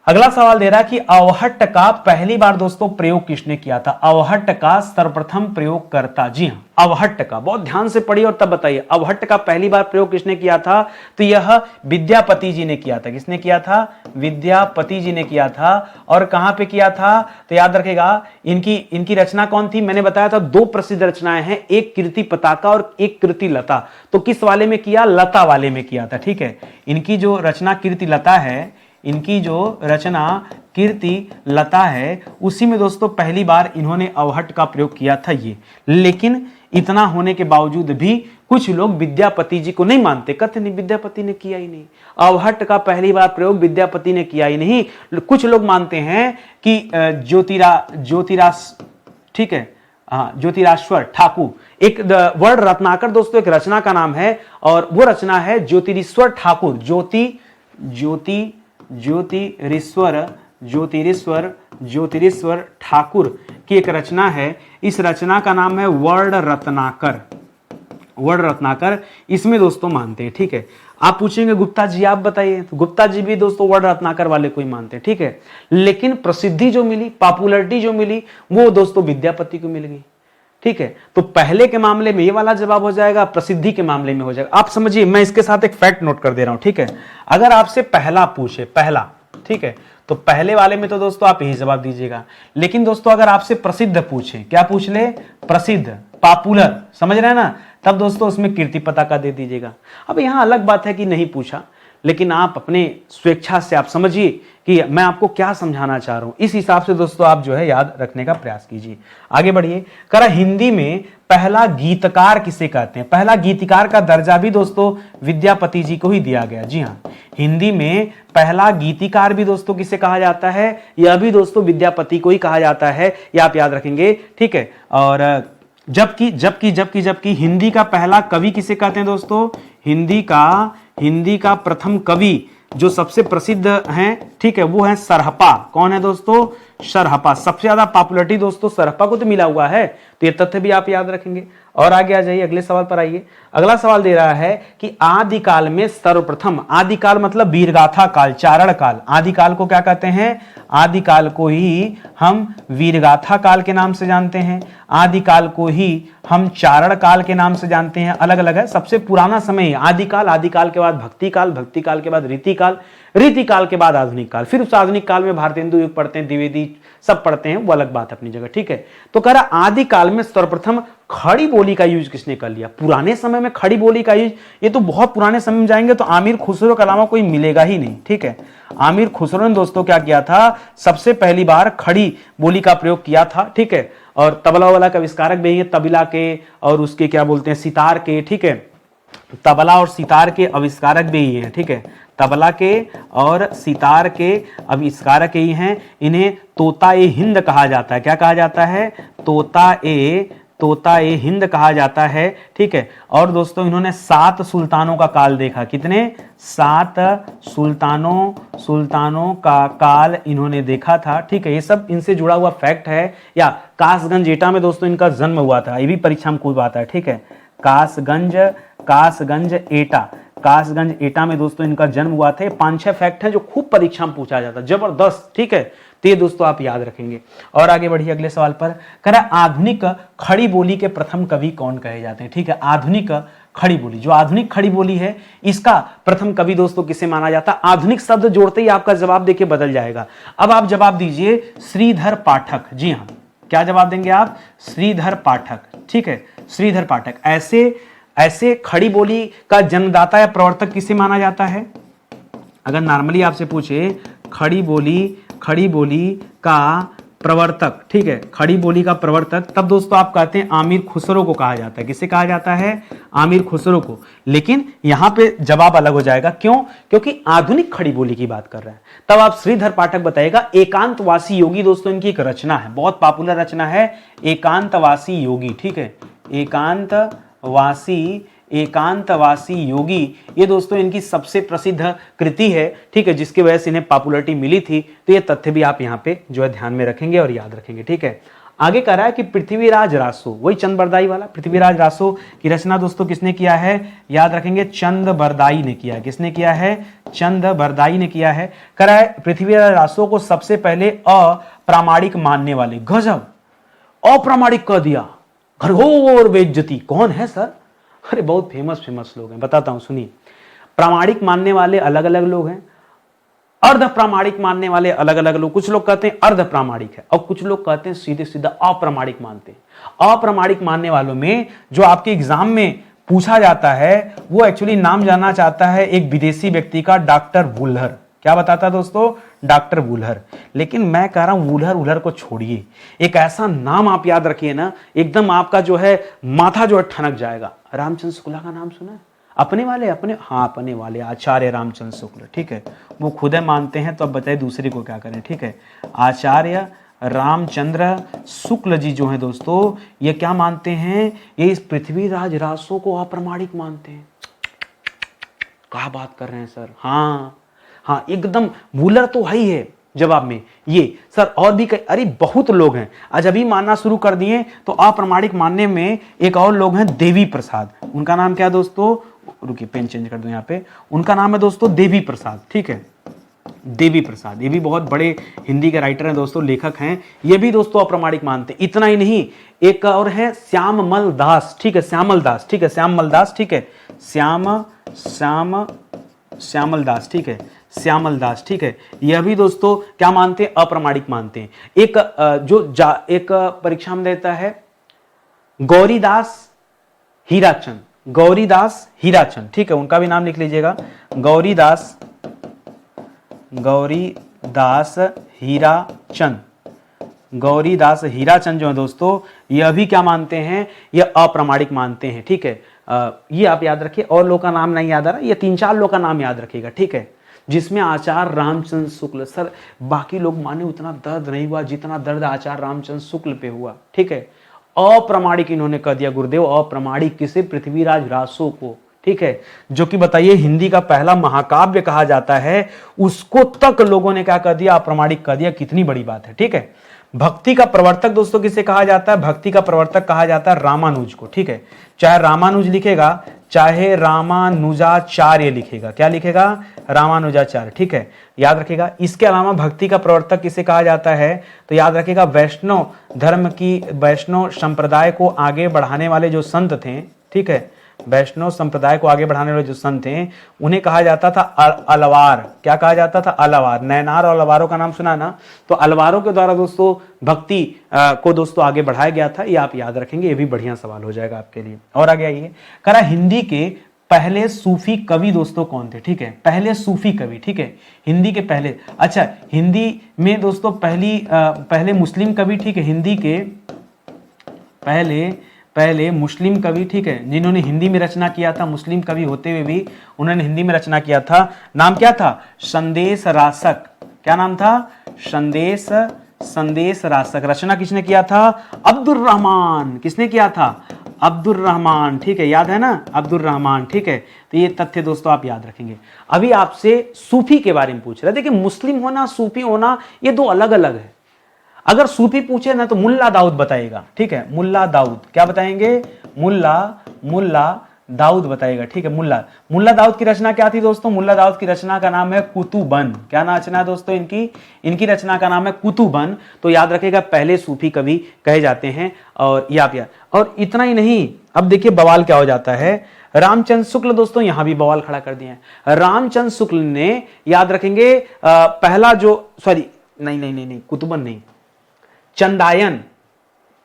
S1: अगला सवाल दे रहा है कि अवहट्ट का पहली बार दोस्तों प्रयोग किसने किया था। अवहट्ट का सर्वप्रथम प्रयोग करता, जी हाँ, अवहट्ट का, बहुत ध्यान से पढ़िए और तब बताइए, अवहट्ट का पहली बार प्रयोग किसने किया था, तो यह विद्यापति जी ने किया था। किसने किया था, विद्यापति जी ने किया था। और कहां पे किया था, तो याद रखेगा इनकी रचना कौन थी, मैंने बताया था 2 प्रसिद्ध रचनाएं हैं, एक कीर्ति पताका और एक कीर्ति लता। तो किस वाले में किया, लता वाले में किया था, ठीक है। इनकी जो रचना कीर्ति लता है, इनकी जो रचना कीर्ति लता है, उसी में दोस्तों पहली बार इन्होंने अवहट्ट का प्रयोग किया था ये। लेकिन इतना होने के बावजूद भी कुछ लोग विद्यापति जी को नहीं मानते, कहते नहीं विद्यापति ने किया ही नहीं, अवहट्ट का पहली बार प्रयोग विद्यापति ने किया ही नहीं। कुछ लोग मानते हैं कि ज्योतिराज, ठीक है, हाँ, ज्योतिराश्वर ठाकुर, एक वर्ड रत्नाकर दोस्तों एक रचना का नाम है, और वो रचना है ज्योतिरीश्वर ठाकुर, ज्योतिरीश्वर ठाकुर की एक रचना है। इस रचना का नाम है वर्ण रत्नाकर। इसमें दोस्तों मानते हैं, ठीक है। आप पूछेंगे गुप्ता जी आप बताइए, तो गुप्ता जी भी दोस्तों वर्ण रत्नाकर वाले को ही मानते हैं, ठीक है। लेकिन प्रसिद्धि जो मिली, पॉपुलैरिटी जो मिली, वो दोस्तों विद्यापति को मिल गई, ठीक है। तो पहले के मामले में ये वाला जवाब हो जाएगा, प्रसिद्धि के मामले में हो जाएगा। आप समझिए, मैं इसके साथ एक फैक्ट नोट कर दे रहा हूं, ठीक है। अगर आपसे पहला पूछे, पहला, ठीक है, तो पहले वाले में तो दोस्तों आप यही जवाब दीजिएगा। लेकिन दोस्तों अगर आपसे प्रसिद्ध पूछे, क्या पूछ ले, प्रसिद्ध, पॉपुलर, समझ रहे हैं ना, तब दोस्तों उसमें कीर्ति पताका दे दीजिएगा। अब यहां अलग बात है कि नहीं पूछा, लेकिन आप अपने स्वेच्छा से आप समझिए कि मैं आपको क्या समझाना चाह रहा हूं, इस हिसाब से दोस्तों आप जो है याद रखने का प्रयास कीजिए। आगे बढ़िए, करा हिंदी में पहला गीतकार किसे कहते हैं। पहला गीतकार का दर्जा भी दोस्तों विद्यापति जी को ही दिया गया, जी हाँ। हिंदी में पहला गीतिकार भी दोस्तों किसे कहा जाता है, यह भी दोस्तों विद्यापति को ही कहा जाता है, यह आप याद रखेंगे, ठीक है। और जबकि हिंदी का पहला कवि किसे कहते हैं दोस्तों, हिंदी का प्रथम कवि जो सबसे प्रसिद्ध हैं, ठीक है, वो है सरहपा। कौन है दोस्तों, सरहपा। सबसे ज्यादा पॉपुलैरिटी दोस्तों सरहपा को तो मिला हुआ है, तो ये तथ्य भी आप याद रखेंगे। और आगे आ जाइए, अगले सवाल पर आइए। अगला सवाल दे रहा है कि आदिकाल में सर्वप्रथम, आदिकाल मतलब वीरगाथा काल, चारण काल, आदिकाल को क्या कहते हैं, आदिकाल को ही हम वीरगाथा काल के नाम से जानते हैं, आदिकाल को ही हम चारण काल के नाम से जानते हैं, अलग अलग है। सबसे पुराना समय आदिकाल, आदिकाल के बाद भक्ति काल, भक्ति काल के बाद रीति काल, रीति काल के बाद आधुनिक काल, फिर उस आधुनिक काल में भारतेंदु युग पढ़ते हैं, द्विवेदी, सब पढ़ते हैं, वो अलग बात अपनी जगह, ठीक है। तो कह रहा आदि काल में सर्वप्रथम खड़ी बोली का यूज किसने कर लिया? पुराने समय में खड़ी बोली का यूज, ये तो बहुत पुराने समय में जाएंगे तो आमिर खुसरो के अलावा कोई मिलेगा ही नहीं, ठीक है। आमिर खुसरो ने दोस्तों क्या किया था, सबसे पहली बार खड़ी बोली का प्रयोग किया था, ठीक है। और तबला वाला का आविष्कारक भी है, तबला के और उसके क्या बोलते हैं सितार के, ठीक है। तबला और सितार के आविष्कारक भी ही हैं, ठीक है। तबला के और सितार के आविष्कारक ही हैं। इन्हें तोता ए हिंद कहा जाता है। क्या कहा जाता है? तोता ए हिंद कहा जाता है, ठीक है। और दोस्तों इन्होंने 7 सुल्तानों का काल देखा। कितने? 7 सुल्तानों का काल इन्होंने देखा था, ठीक है। ये सब इनसे जुड़ा हुआ फैक्ट है। या कासगंज एटा में दोस्तों इनका जन्म हुआ था, ये भी परीक्षा में खूब आता है, ठीक है। कासगंज एटा में दोस्तों इनका जन्म हुआ था। 5-6 फैक्ट हैं जो खूब परीक्षा में पूछा जाता है, जबरदस्त, ठीक है। तो ये दोस्तों आप याद रखेंगे। और आगे बढ़िए अगले सवाल पर। कह रहा आधुनिक खड़ी बोली के प्रथम कवि कौन कहे जाते हैं? ठीक है, आधुनिक खड़ी बोली, जो आधुनिक खड़ी बोली है इसका प्रथम कवि दोस्तों किसे माना जाता है? आधुनिक शब्द जोड़ते ही आपका जवाब देखिए बदल जाएगा। अब आप जवाब दीजिए श्रीधर पाठक। जी हाँ, क्या जवाब देंगे आप? श्रीधर पाठक, ठीक है, श्रीधर पाठक। ऐसे खड़ी बोली का जन्मदाता या प्रवर्तक किसे माना जाता है? अगर नॉर्मली आपसे पूछे खड़ी बोली का प्रवर्तक, ठीक है, खड़ी बोली का प्रवर्तक, तब दोस्तों आप कहते हैं आमिर खुसरो को कहा जाता है। किसे कहा जाता है? आमिर खुसरो को। लेकिन यहां पे जवाब अलग हो जाएगा। क्यों? क्योंकि आधुनिक खड़ी बोली की बात कर रहे हैं। तब आप श्रीधर पाठक बताएगा। एकांतवासी योगी दोस्तों इनकी एक रचना है, बहुत पॉपुलर रचना है, एकांतवासी योगी, ठीक है। एकांतवासी योगी, ये दोस्तों इनकी सबसे प्रसिद्ध कृति है, ठीक है, जिसकी वजह से इन्हें पॉपुलैरिटी मिली थी। तो ये तथ्य भी आप यहाँ पे जो है ध्यान में रखेंगे और याद रखेंगे, ठीक है। आगे कह रहा है कि पृथ्वीराज रासो, वही चंद बरदाई वाला, पृथ्वीराज रासो की रचना दोस्तों किसने किया है? याद रखेंगे, चंद बरदाई ने किया। किसने किया है? चंद बरदाई ने किया है। कह रहा है पृथ्वीराज रासो को सबसे पहले अप्रामाणिक मानने वाले, गजब, अप्रामाणिक कह दिया, घनघोर बेइज्जती। कौन है सर? अरे बहुत फेमस लोग हैं, बताता हूं, सुनिए। प्रामाणिक मानने वाले अलग अलग लोग हैं, अर्ध प्रामाणिक मानने वाले अलग अलग लोग। कुछ लोग कहते हैं अर्ध प्रामाणिक है और कुछ लोग कहते हैं सीधे सीधा अप्रामाणिक मानते हैं। अप्रामाणिक मानने वालों में जो आपके एग्जाम में पूछा जाता है वो एक्चुअली नाम जानना चाहता है एक विदेशी व्यक्ति का, डॉक्टर वुलर। क्या बताता दोस्तों? डॉक्टर वुलर। लेकिन मैं कह रहा हूं वुलर को छोड़िए, एक ऐसा नाम आप याद रखिए ना, एकदम आपका जो है माथा जो है ठनक जाएगा। रामचंद्र शुक्ला का नाम सुना है? अपने वाले आचार्य रामचंद्र शुक्ल, ठीक है। वो खुद है मानते हैं, तो अब बताइए दूसरे को क्या करें, ठीक है। आचार्य रामचंद्र शुक्ल जी जो है दोस्तों, ये क्या मानते हैं? ये इस पृथ्वीराज रासो को अप्रामाणिक मानते हैं। क्या बात कर रहे हैं सर? हाँ, एकदम वुलर तो है ही है जवाब में ये सर। और भी कई, अरे बहुत लोग हैं आज अभी मानना शुरू कर दिए। तो अप्रामाणिक मानने में एक और लोग हैं, देवी प्रसाद। उनका नाम क्या दोस्तों? रुकिए पेन चेंज कर दूं यहाँ पे। उनका नाम है दोस्तों देवी प्रसाद, ठीक है, देवी प्रसाद। ये भी बहुत बड़े हिंदी के राइटर हैं दोस्तों, लेखक हैं। ये भी दोस्तों अप्रामाणिक मानते हैं। इतना ही नहीं, एक और है श्यामल दास, ठीक है, श्यामल दास, ठीक है, श्यामल दास, ठीक है, श्यामल दास, ठीक है, श्यामल दास, ठीक है। यह भी दोस्तों क्या मानते हैं? अप्रामाणिक मानते हैं। एक परीक्षा में देता है गौरीदास हीराचंद, ठीक है, उनका भी नाम लिख लीजिएगा, गौरीदास हीराचंद जो है दोस्तों, यह भी क्या मानते हैं? यह अप्रामाणिक मानते हैं, ठीक है। ये आप याद रखिए। और लोग का नाम नहीं याद आ रहा, ये 3-4 लोग का नाम याद रखिएगा, ठीक है, जिसमें आचार्य रामचंद्र शुक्ल। सर बाकी लोग माने उतना दर्द नहीं हुआ जितना दर्द आचार्य रामचंद्र शुक्ल पे हुआ, ठीक है। अप्रामाणिक इन्होंने कह दिया गुरुदेव, अप्रामाणिक किसे? पृथ्वीराज रासो को, ठीक है, जो कि बताइए हिंदी का पहला महाकाव्य कहा जाता है, उसको तक लोगों ने क्या कह दिया? अप्रामाणिक कह दिया। कितनी बड़ी बात है, ठीक है। भक्ति का प्रवर्तक दोस्तों किसे कहा जाता है? भक्ति का प्रवर्तक कहा जाता है रामानुज को, ठीक है। चाहे रामानुज लिखेगा चाहे रामानुजाचार्य लिखेगा, क्या लिखेगा? रामानुजाचार्य, ठीक है, याद रखिएगा। इसके अलावा भक्ति का प्रवर्तक किसे कहा जाता है? तो याद रखिएगा वैष्णव धर्म की, वैष्णव संप्रदाय को आगे बढ़ाने वाले जो संत थे, ठीक है, वैष्णव संप्रदाय को आगे बढ़ाने वाले जो संत थे उन्हें कहा जाता था अलवार। क्या कहा जाता था? अलवार। नैनार और अलवारों का नाम सुना ना? तो अलवारों के द्वारा दोस्तों भक्ति को दोस्तों आगे बढ़ाया गया था। ये आप याद रखेंगे, ये भी बढ़िया सवाल हो जाएगा आपके लिए। और आगे आइए, करा हिंदी के पहले सूफी कवि दोस्तों कौन थे? ठीक है, पहले सूफी कवि। ठीक है, हिंदी के पहले, अच्छा हिंदी में दोस्तों पहले मुस्लिम कवि। ठीक है, हिंदी के पहले मुस्लिम कवि, ठीक है, जिन्होंने हिंदी में रचना किया था, मुस्लिम कवि होते हुए भी उन्होंने हिंदी में रचना किया था। नाम क्या था? संदेश रासक। क्या नाम था? संदेश रासक। रचना किसने किया था? अब्दुल रहमान। किसने किया था? अब्दुल रहमान। ठीक है, याद है ना? अब्दुल रहमान। ठीक है, तो ये तथ्य दोस्तों आप याद रखेंगे। अभी आपसे सूफी के बारे में पूछ रहा है। देखिए, मुस्लिम होना, सूफी होना, ये दो अलग अलग है। अगर सूफी पूछे ना तो मुल्ला दाऊद बताएगा। ठीक है, मुल्ला दाऊद। क्या बताएंगे? मुल्ला दाऊद बताएगा। ठीक है, मुल्ला दाऊद की रचना क्या थी दोस्तों? मुल्ला दाऊद की रचना का नाम है कुतुबन। क्या रचना है दोस्तों इनकी रचना का नाम है कुतुबन। तो याद रखेगा, पहले सूफी कवि कहे जाते हैं। और और इतना ही नहीं, अब देखिए बवाल क्या हो जाता है। रामचंद्र शुक्ल दोस्तों, यहां भी बवाल खड़ा कर दिए हैं। रामचंद्र शुक्ल ने, याद रखेंगे, पहला जो, सॉरी नहीं, कुतुबन नहीं, चंदायन।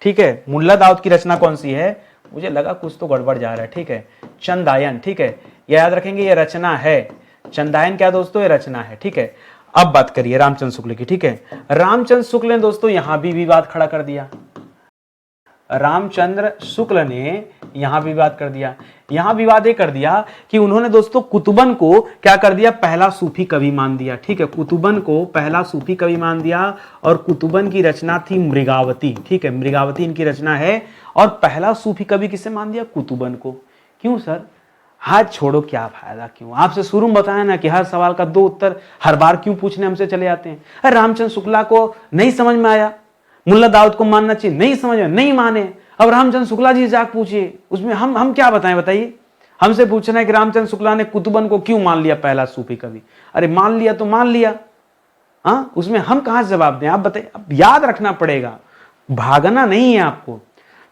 S1: ठीक है, मुल्ला दाऊद की रचना कौन सी है? मुझे लगा कुछ तो गड़बड़ जा रहा है। ठीक है, चंदायन। ठीक है, याद रखेंगे, ये रचना है। चंदायन क्या दोस्तों? ये रचना है। ठीक है, अब बात करिए रामचंद्र शुक्ल की। ठीक है, रामचंद्र शुक्ल ने दोस्तों यहां भी विवाद खड़ा कर दिया। रामचंद्र शुक्ल ने यहां विवाद कर दिया। यहां विवाद ये कर दिया कि उन्होंने दोस्तों कुतुबन को क्या कर दिया? पहला सूफी कवि मान दिया। ठीक है, कुतुबन को पहला सूफी कवि मान दिया। और कुतुबन की रचना थी मृगावती। ठीक है, मृगावती इनकी रचना है। और पहला सूफी कवि किसे मान दिया? कुतुबन को। क्यों सर? हाथ छोड़ो, क्या फायदा? क्यों? आपसे शुरू में बताया ना कि हर सवाल का दो उत्तर हर बार क्यों पूछने हमसे चले आते हैं। रामचंद्र शुक्ला को नहीं समझ में आया, मुल्ला दाऊद को मानना चाहिए, नहीं समझ में, नहीं माने। अब रामचंद्र शुक्ला जी जाके पूछिए, उसमें हम क्या बताएं? बताइए। हमसे पूछना है कि रामचंद्र शुक्ला ने कुतुबन को क्यों मान लिया पहला सूफी कवि। अरे मान लिया तो मान लिया, हाँ, उसमें हम कहां से जवाब दें? आप बताइए। अब याद रखना पड़ेगा, भागना नहीं है आपको।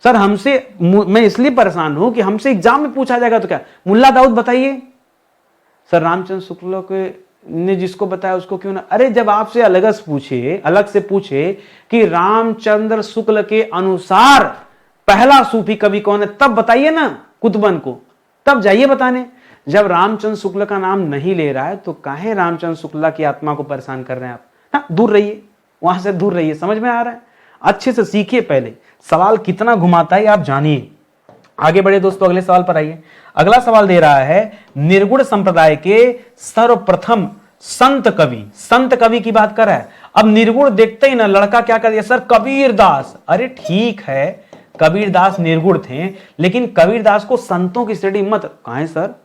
S1: सर हमसे, मैं इसलिए परेशान हूं कि हमसे एग्जाम में पूछा जाएगा तो क्या, मुल्ला दाऊद बताइए। सर रामचंद्र शुक्ला के ने जिसको बताया उसको क्यों ना? अरे जब आपसे अलग से पूछे कि रामचंद्र शुक्ल के अनुसार पहला सूफी कवि कौन है, तब बताइए ना कुतुबन को, तब जाइए बताने। जब रामचंद्र शुक्ल का नाम नहीं ले रहा है तो काहे रामचंद्र शुक्ला की आत्मा को परेशान कर रहे हैं आप? हाँ, दूर रहिए, वहां से दूर रहिए। समझ में आ रहा है? अच्छे से सीखिए, पहले सवाल कितना घुमाता है आप जानिए। आगे बढ़े दोस्तों, अगले सवाल पर आइए। अगला सवाल दे रहा है, निर्गुण संप्रदाय के सर्वप्रथम संत कवि की बात कर रहा है। अब निर्गुण देखते ही ना लड़का क्या कर दिया? सर कबीरदास। अरे ठीक है, कबीरदास निर्गुण थे, लेकिन कबीरदास को संतों की श्रेणी मत कहें सर।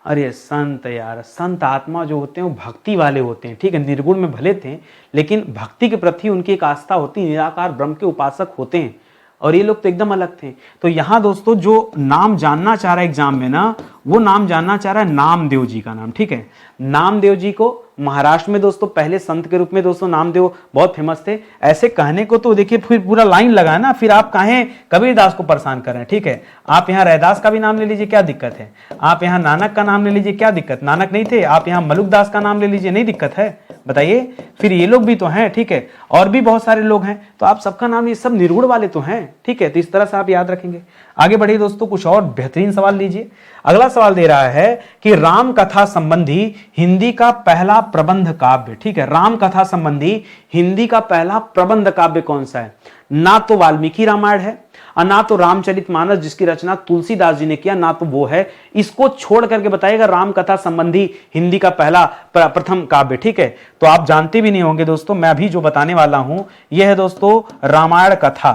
S1: अरे संत यार, संत आत्मा जो होते हैं वो भक्ति वाले होते हैं। ठीक है, निर्गुण में भले थे लेकिन भक्ति के प्रति उनकी एक आस्था होती, निराकार ब्रह्म के उपासक होते हैं। और ये लोग तो एकदम अलग थे। तो यहां दोस्तों जो नाम जानना चाह रहा है एग्जाम में ना, वो नाम जानना चाह रहा है नामदेव जी का नाम। ठीक है, नामदेव जी को महाराष्ट्र में दोस्तों पहले संत के रूप में दोस्तों नामदेव बहुत फेमस थे। ऐसे कहने को तो देखिए फिर पूरा लाइन लगा है ना, फिर आप कहें कबीरदास को परेशान कर रहे हैं। ठीक है, आप यहाँ रैदास का भी नाम ले लीजिए, क्या दिक्कत है? आप यहाँ नानक का नाम ले लीजिए, क्या दिक्कत? नानक नहीं थे। आप यहाँ मलुकदास का नाम ले लीजिए, नहीं दिक्कत है? बताइए। फिर ये लोग भी तो हैं, ठीक है, और भी बहुत सारे लोग हैं, तो आप सबका नाम, ये सब निर्गुण वाले तो हैं। ठीक है, तो इस तरह से आप याद रखेंगे। आगे बढ़िए दोस्तों, कुछ और बेहतरीन सवाल लीजिए। अगला सवाल दे रहा है कि राम कथा संबंधी हिंदी का पहला प्रबंध काव्य। ठीक है, राम कथा संबंधी हिंदी का पहला प्रबंध काव्य कौन सा है? ना तो वाल्मीकि रामायण है और ना तो रामचरितमानस जिसकी रचना तुलसीदास जी ने किया, ना तो वो है। इसको छोड़ करके बताइएगा राम कथा संबंधी हिंदी का पहला प्रथम काव्य। ठीक है, तो आप जानते भी नहीं होंगे दोस्तों, मैं अभी जो बताने वाला हूं यह है दोस्तों रामायण कथा।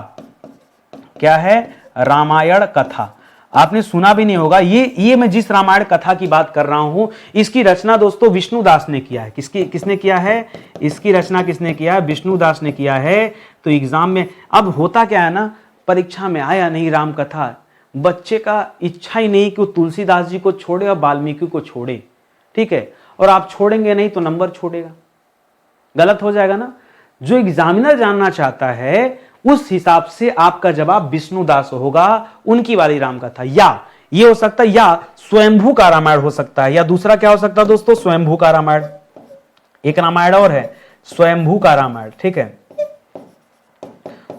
S1: क्या है? रामायण कथा। आपने सुना भी नहीं होगा। ये मैं जिस रामायण कथा की बात कर रहा हूं, इसकी रचना दोस्तों विष्णुदास ने किया है। किसने किया है? इसकी रचना किसने किया है? विष्णुदास ने किया है। तो एग्जाम में अब होता क्या है ना, परीक्षा में आया नहीं राम कथा, बच्चे का इच्छा ही नहीं कि वो तुलसीदास जी को छोड़े और वाल्मीकि को छोड़े। ठीक है, और आप छोड़ेंगे नहीं तो नंबर छोड़ेगा, गलत हो जाएगा ना। जो एग्जामिनर जानना चाहता है उस हिसाब से आपका जवाब विष्णुदास होगा, उनकी वाली राम कथा। या ये हो सकता है, या स्वयंभू का रामायण हो सकता है, या दूसरा क्या हो सकता है दोस्तों, स्वयंभू का रामायण। एक रामायण और है स्वयंभू का रामायण, ठीक है,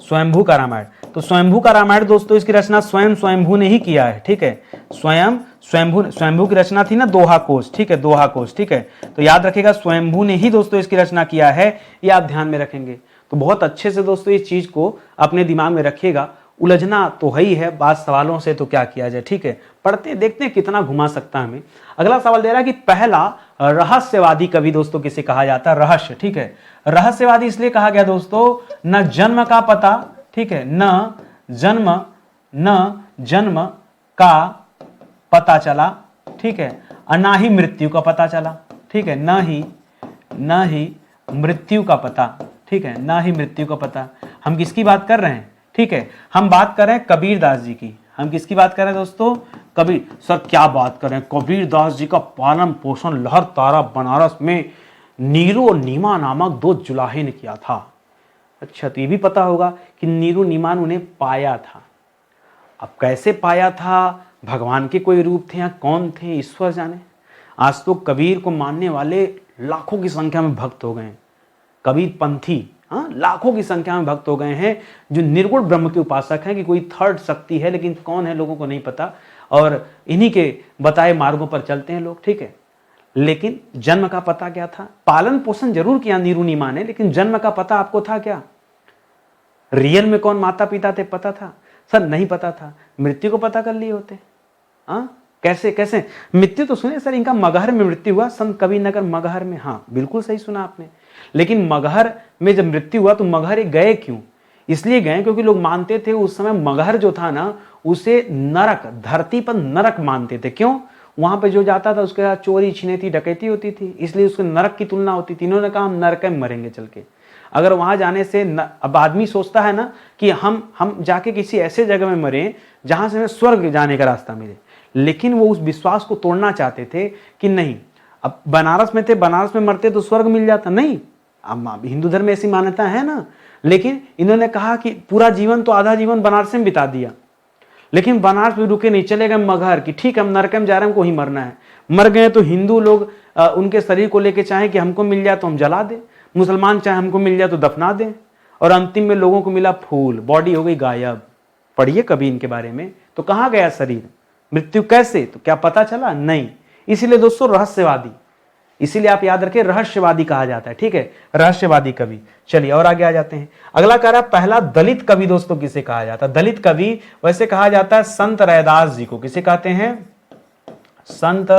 S1: स्वयंभू का रामायण। तो स्वयंभू का रामायण दोस्तों इसकी रचना स्वयं स्वयंभू ने ही किया है, ठीक है, स्वयं स्वयंभू की रचना थी ना दोहा कोश, ठीक है, दोहा कोश, ठीक है। तो याद रखिएगा स्वयंभू ने ही दोस्तों इसकी रचना किया है, ये आप ध्यान में रखेंगे। तो बहुत अच्छे से दोस्तों इस चीज को अपने दिमाग में रखिएगा। उलझना तो है ही है, बात सवालों से तो क्या किया जाए, ठीक है, पढ़ते देखते हैं कितना घुमा सकता है हमें। अगला सवाल दे रहा है कि पहला रहस्यवादी कवि दोस्तों किसे कहा जाता है, रहस्य, ठीक है। रहस्यवादी इसलिए कहा गया दोस्तों, न जन्म का पता, ठीक है, न जन्म का पता चला, ठीक है, और ना ही मृत्यु का पता चला, ठीक है, न ही मृत्यु का पता, ठीक है, ना ही मृत्यु का पता। हम किसकी बात कर रहे हैं, ठीक है, हम बात कर रहे हैं कबीरदास जी की। हम किसकी बात कर रहे हैं दोस्तों, कबीर। सर क्या बात कर रहे हैं, कबीरदास जी का पालन पोषण लहर तारा बनारस में नीरू और नीमा नामक दो जुलाहे ने किया था। अच्छा, तो ये भी पता होगा कि नीरू नीमान उन्हें पाया था। अब कैसे पाया था, भगवान के कोई रूप थे या कौन थे, ईश्वर जाने। आज तो कबीर को मानने वाले लाखों की संख्या में भक्त हो गए हैं, कबीर पंथी, हाँ, लाखों की संख्या में भक्त हो गए हैं जो निर्गुण ब्रह्म के उपासक हैं, कि कोई थर्ड शक्ति है लेकिन कौन है लोगों को नहीं पता, और इन्हीं के बताए मार्गों पर चलते हैं लोग, ठीक है। लेकिन जन्म का पता क्या था, पालन पोषण जरूर किया नीरू नीमा ने, लेकिन जन्म का पता आपको था क्या, रियल में कौन माता पिता थे पता था, सर नहीं पता था। मृत्यु को पता कर लिए होते, हाँ, कैसे कैसे मृत्यु तो सुने सर, इनका मगहर में मृत्यु हुआ, संत कबीरनगर मगहर में, हाँ बिल्कुल सही सुना आपने। लेकिन मगहर में जब मृत्यु हुआ तो मगहर गए क्यों, इसलिए गए क्योंकि लोग मानते थे उस समय मगहर जो था ना उसे नरक, धरती पर नरक मानते थे। क्यों, वहां पे जो जाता था उसके साथ चोरी छिनेती डकैती होती थी, इसलिए उसके नरक की तुलना होती थी। इन्होंने कहा हम नरक में मरेंगे चल के। अगर वहां जाने से अब आदमी सोचता है ना कि हम जाके किसी ऐसे जगह में मरें जहां से हमें स्वर्ग जाने का रास्ता मिले, लेकिन वो उस विश्वास को तोड़ना चाहते थे कि नहीं, अब बनारस में थे, बनारस में मरते तो स्वर्ग मिल जाता, नहीं, अब हिंदू धर्म में ऐसी मान्यता है ना। लेकिन इन्होंने कहा कि पूरा जीवन तो आधा जीवन बनारस में बिता दिया, लेकिन बनारस में रुके नहीं, चले गए मगहर कि ठीक है हम नरक में जा रहे हैं, हमको ही मरना है। मर गए तो हिंदू लोग उनके शरीर को लेके चाहें कि हमको मिल जाए तो हम जला दें, मुसलमान चाहे हमको मिल जाए तो दफना दें, और अंतिम में लोगों को मिला फूल, बॉडी हो गई गायब। पढ़िए कभी इनके बारे में, तो कहाँ गया शरीर, मृत्यु कैसे, तो क्या पता चला, नहीं। इसीलिए दोस्तों रहस्यवादी, इसीलिए आप याद रखें रहस्यवादी कहा जाता है, ठीक है, रहस्यवादी कवि। चलिए और आगे आ जाते हैं। अगला कह रहा है पहला दलित कवि दोस्तों किसे कहा जाता है, दलित कवि वैसे कहा जाता है संत रैदास जी को। किसे कहते हैं, संत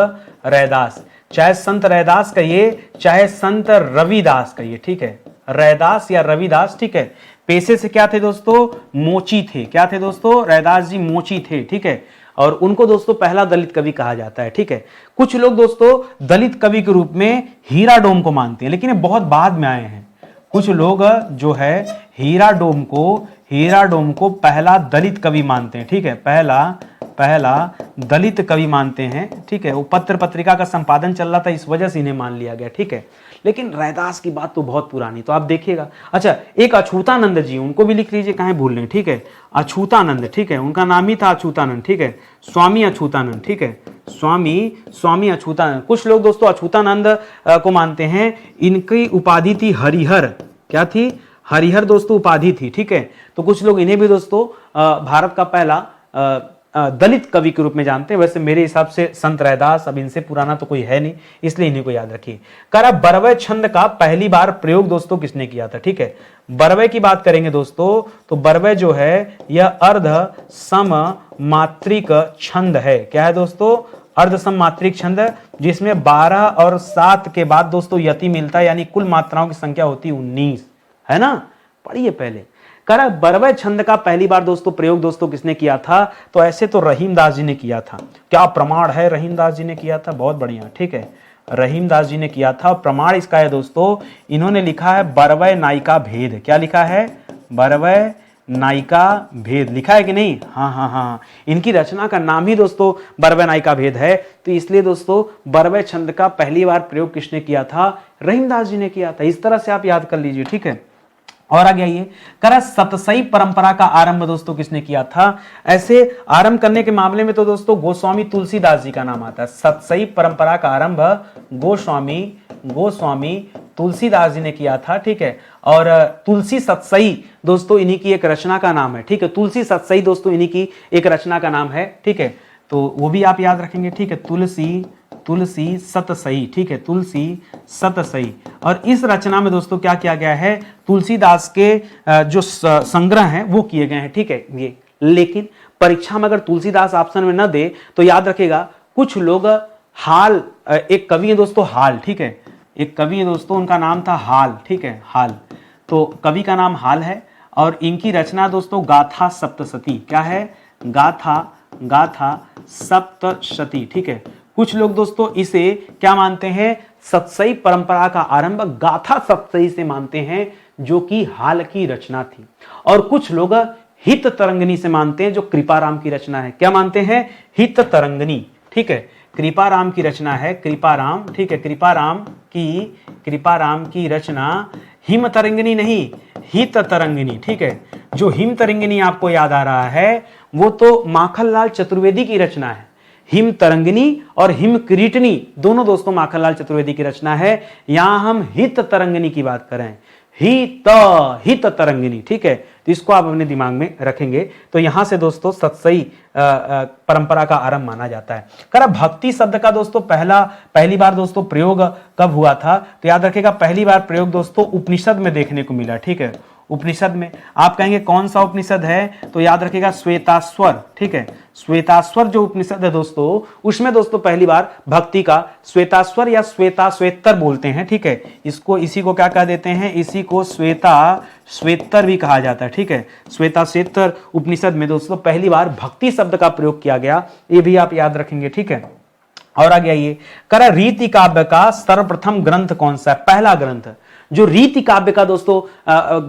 S1: रैदास। चाहे संत रैदास कहिए चाहे संत रविदास कहिए, ठीक है, रैदास या रविदास, ठीक है। पेशे से क्या थे दोस्तों, मोची थे। क्या थे दोस्तों, रैदास जी मोची थे, ठीक है, और उनको दोस्तों पहला दलित कवि कहा जाता है, ठीक है। कुछ लोग दोस्तों दलित कवि के रूप में हीरा डोम को मानते हैं, लेकिन ये बहुत बाद में आए हैं। कुछ लोग जो है हीरा डोम को पहला दलित कवि मानते हैं, ठीक है, पहला दलित कवि मानते हैं, ठीक है। वो पत्र पत्रिका का संपादन चल रहा था, इस वजह से इन्हें मान लिया गया, ठीक है। लेकिन रैदास की बात तो बहुत पुरानी, तो आप देखिएगा। अच्छा, एक अछूतानंद जी, उनको भी लिख लीजिए, कहीं भूल रहे, ठीक है, अछूतानंद, ठीक है, उनका नाम ही था अछूतानंद, ठीक है, स्वामी अछूतानंद, ठीक है, स्वामी अछूतानंद। कुछ लोग दोस्तों अछूतानंद को मानते हैं, इनकी उपाधि थी हरिहर। क्या थी, हरिहर दोस्तों उपाधि थी, ठीक है। तो कुछ लोग इन्हें भी दोस्तों भारत का पहला दलित कवि के रूप में जानते हैं। वैसे मेरे हिसाब से संत रैदास, अब इनसे पुराना तो कोई है नहीं, इसलिए इन्हीं को याद रखिए। करा बरवै छंद का पहली बार प्रयोग दोस्तों किसने किया था, ठीक है। बरवै की बात करेंगे दोस्तों, तो बरवै जो है यह अर्ध सम मात्रिक छंद है। क्या है दोस्तों, अर्ध सम मात्रिक छंद, जिसमें 12 और 7 के बाद दोस्तों यति मिलता है, यानी कुल मात्राओं की संख्या होती 19, है ना। पढ़िए पहले। करा बरवै छंद का पहली बार दोस्तों प्रयोग दोस्तों किसने किया था, तो ऐसे तो रहीमदास जी ने किया था। क्या प्रमाण है, रहीमदास जी ने किया था, बहुत बढ़िया, ठीक है, रहीमदास जी ने किया था। प्रमाण इसका है दोस्तों, इन्होंने लिखा है बरवै नायिका भेद। क्या लिखा है, बरवै नायिका भेद, लिखा है कि नहीं, हाँ हाँ हाँ, इनकी रचना का नाम ही दोस्तों बरवै नायिका भेद है। तो इसलिए दोस्तों बरवै छंद का पहली बार प्रयोग किसने किया था, रहीमदास जी ने किया था। इस तरह से आप याद कर लीजिए, ठीक है। और आगे आइए, करा सतसई परंपरा का आरंभ दोस्तों किसने किया था? ऐसे आरंभ करने के मामले में तो दोस्तों गोस्वामी तुलसीदास जी का नाम आता है। सतसई परंपरा का आरंभ गोस्वामी तुलसीदास जी ने किया था, ठीक है। और तुलसी सतसई दोस्तों इन्हीं की एक रचना का नाम है, ठीक है। तुलसी सतसई दोस्तों इन्हीं की एक रचना का नाम है, ठीक है। तो वो भी आप याद रखेंगे, ठीक है। तुलसी सतसई, ठीक है, तुलसी सतसई। और इस रचना में दोस्तों क्या किया गया है? तुलसीदास के जो संग्रह हैं वो किए गए हैं, ठीक है ये। लेकिन परीक्षा में अगर तुलसीदास ऑप्शन में न दे तो याद रखेगा कुछ लोग हाल, एक कवि है दोस्तों हाल, ठीक है, एक कवि है दोस्तों, उनका नाम था हाल, ठीक है, हाल। तो कवि का नाम हाल है और इनकी रचना दोस्तों गाथा सप्तशती, क्या है? गाथा सप्तशती, ठीक है। कुछ लोग दोस्तों इसे क्या मानते हैं? सतसई परंपरा का आरंभ गाथा सप्तशती से मानते हैं, जो कि हाल की रचना थी। और कुछ लोग हित तरंगिणी से मानते हैं, जो कृपाराम की रचना है। क्या मानते हैं? हित तरंगिणी, ठीक है, कृपाराम की रचना है, कृपाराम, ठीक है, कृपाराम की रचना हिम तरंगिणी नहीं, हित तरंगिणी, ठीक है। जो हिम तरंगिणी आपको याद आ रहा है वो तो माखनलाल चतुर्वेदी की रचना है। हिम तरंगिणी और हिम किरीटनी दोनों दोस्तों माखनलाल चतुर्वेदी की रचना है। यहां हम हित तरंगिणी की बात करें, हित तरंगिणी, ठीक है। तो इसको आप अपने दिमाग में रखेंगे। तो यहां से दोस्तों सतसई परंपरा का आरंभ माना जाता है। करा भक्ति शब्द का दोस्तों पहली बार दोस्तों प्रयोग कब हुआ था? तो याद रखिएगा पहली बार प्रयोग दोस्तों उपनिषद में देखने को मिला, ठीक है। उपनिषद में आप कहेंगे कौन सा उपनिषद है? तो याद रखिएगा श्वेताश्वर, ठीक है। श्वेताश्वर जो उपनिषद है दोस्तों, उसमें दोस्तों पहली बार भक्ति का श्वेताश्वर या श्वेताश्वेतर बोलते हैं, ठीक है। इसी को क्या कह देते हैं? इसी को श्वेताश्वेतर भी कहा जाता है, ठीक है। श्वेताश्वेतर उपनिषद में दोस्तों पहली बार भक्ति शब्द का प्रयोग किया गया, ये भी आप याद रखेंगे, ठीक है। और आगे आइए, करा रीति काव्य का सर्वप्रथम ग्रंथ कौन सा है? पहला ग्रंथ जो रीति काव्य का दोस्तों